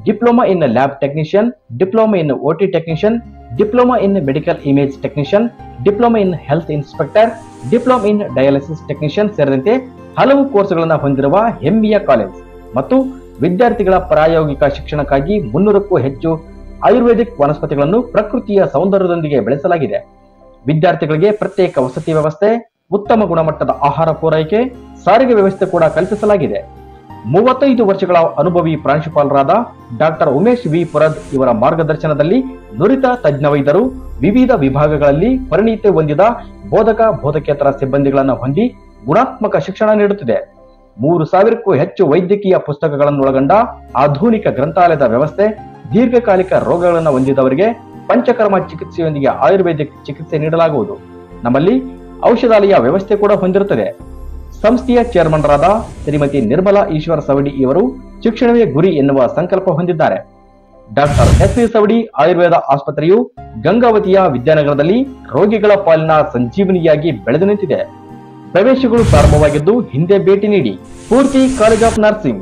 diploma in lab technician, diploma in OT technician, diploma in medical image technician, diploma in health inspector, diploma in dialysis technician ಸೇರಿದಂತೆ ಹಲವು ಕೋರ್ಸ್ಗಳನ್ನು ಹೊಂದಿರುವ ಹೆಮ್ಮೆಯ college ಮತ್ತು ವಿದ್ಯಾರ್ಥಿಗಳ ಪ್ರಾಯೋಗಿಕ ಶಿಕ್ಷಣಕ್ಕಾಗಿ 300ಕ್ಕೂ ಹೆಚ್ಚು ಆಯುರ್ವೇದಿಕ್ ವನಸ್ಪತಿಗಳನ್ನು ಪ್ರಕೃತಿಯ ಸೌಂದರ್ಯದೊಂದಿಗೆ ಬೆಳೆಸಲಾಗಿದೆ. ವಿದ್ಯಾರ್ಥಿಗಳಿಗೆ ಪ್ರತ್ಯೇಕ ವಸತಿ ವ್ಯವಸ್ಥೆ, ಉತ್ತಮ ಗುಣಮಟ್ಟದ ಆಹಾರ ಪೂರೈಕೆ, ಸಾರಿಗೆ ವ್ಯವಸ್ಥೆ ಕೂಡ ಕಲ್ಪಿಸಲಾಗಿದೆ. 35 ವರ್ಷಗಳ ಅನುಭವಿ ಪ್ರಾಂಶುಪಾಲರಾದ ಡಾಕ್ಟರ್ ಉಮೇಶ್ ವಿ ಪುರದ್ ಇವರ ಮಾರ್ಗದರ್ಶನದಲ್ಲಿ ನುರಿತ ತಜ್ಞ ವೈದ್ಯರು, ವಿವಿಧ ವಿಭಾಗಗಳಲ್ಲಿ ಪರಿಣಿತಿ ಹೊಂದಿದ ಬೋಧಕ ಬೋಧಕೇತರ ಸಿಬ್ಬಂದಿಗಳನ್ನು ಹೊಂದಿ ಗುಣಾತ್ಮಕ ಶಿಕ್ಷಣ ನೀಡುತ್ತಿದೆ. 3000ಕ್ಕೂ ಹೆಚ್ಚು ವೈದ್ಯಕೀಯ ಪುಸ್ತಕಗಳನ್ನು ಒಳಗೊಂಡ ಆಧುನಿಕ ಗ್ರಂಥಾಲಯದ ವ್ಯವಸ್ಥೆ, ದೀರ್ಘಕಾಲಿಕ ರೋಗಗಳನ್ನು ಹೊಂದಿದವರಿಗೆ ಪಂಚಕರ್ಮ ಚಿಕಿತ್ಸೆಯೊಂದಿಗೆ ಆಯುರ್ವೇದಿಕ್ ಚಿಕಿತ್ಸೆ ನೀಡಲಾಗುವುದು. ನಮ್ಮಲ್ಲಿ ಔಷಧಾಲಯ ವ್ಯವಸ್ಥೆ ಕೂಡ ಹೊಂದಿರುತ್ತದೆ. ಸಂಸ್ಥೆಯ ಚೇರ್ಮನ್ರಾದ ಶ್ರೀಮತಿ ನಿರ್ಮಲಾ ಈಶ್ವರ ಸವಡಿ ಇವರು ಶಿಕ್ಷಣವೇ ಗುರಿ ಎನ್ನುವ ಸಂಕಲ್ಪ ಹೊಂದಿದ್ದಾರೆ. ಡಾಕ್ಟರ್ SV ಸವಡಿ ಆಯುರ್ವೇದ ಆಸ್ಪತ್ರೆಯು ಗಂಗಾವತಿಯ ವಿದ್ಯಾನಗರದಲ್ಲಿ ರೋಗಿಗಳ ಪಾಲಿನ ಸಂಜೀವನಿಯಾಗಿ ಬೆಳೆದು ನಿಂತಿದೆ. ಪ್ರವೇಶಗಳು ಪ್ರಾರಂಭವಾಗಿದ್ದು ಹಿಂದೆ ಭೇಟಿ ನೀಡಿ. ಸ್ಫೂರ್ತಿ ಕಾಲೇಜ್ ಆಫ್ ನರ್ಸಿಂಗ್,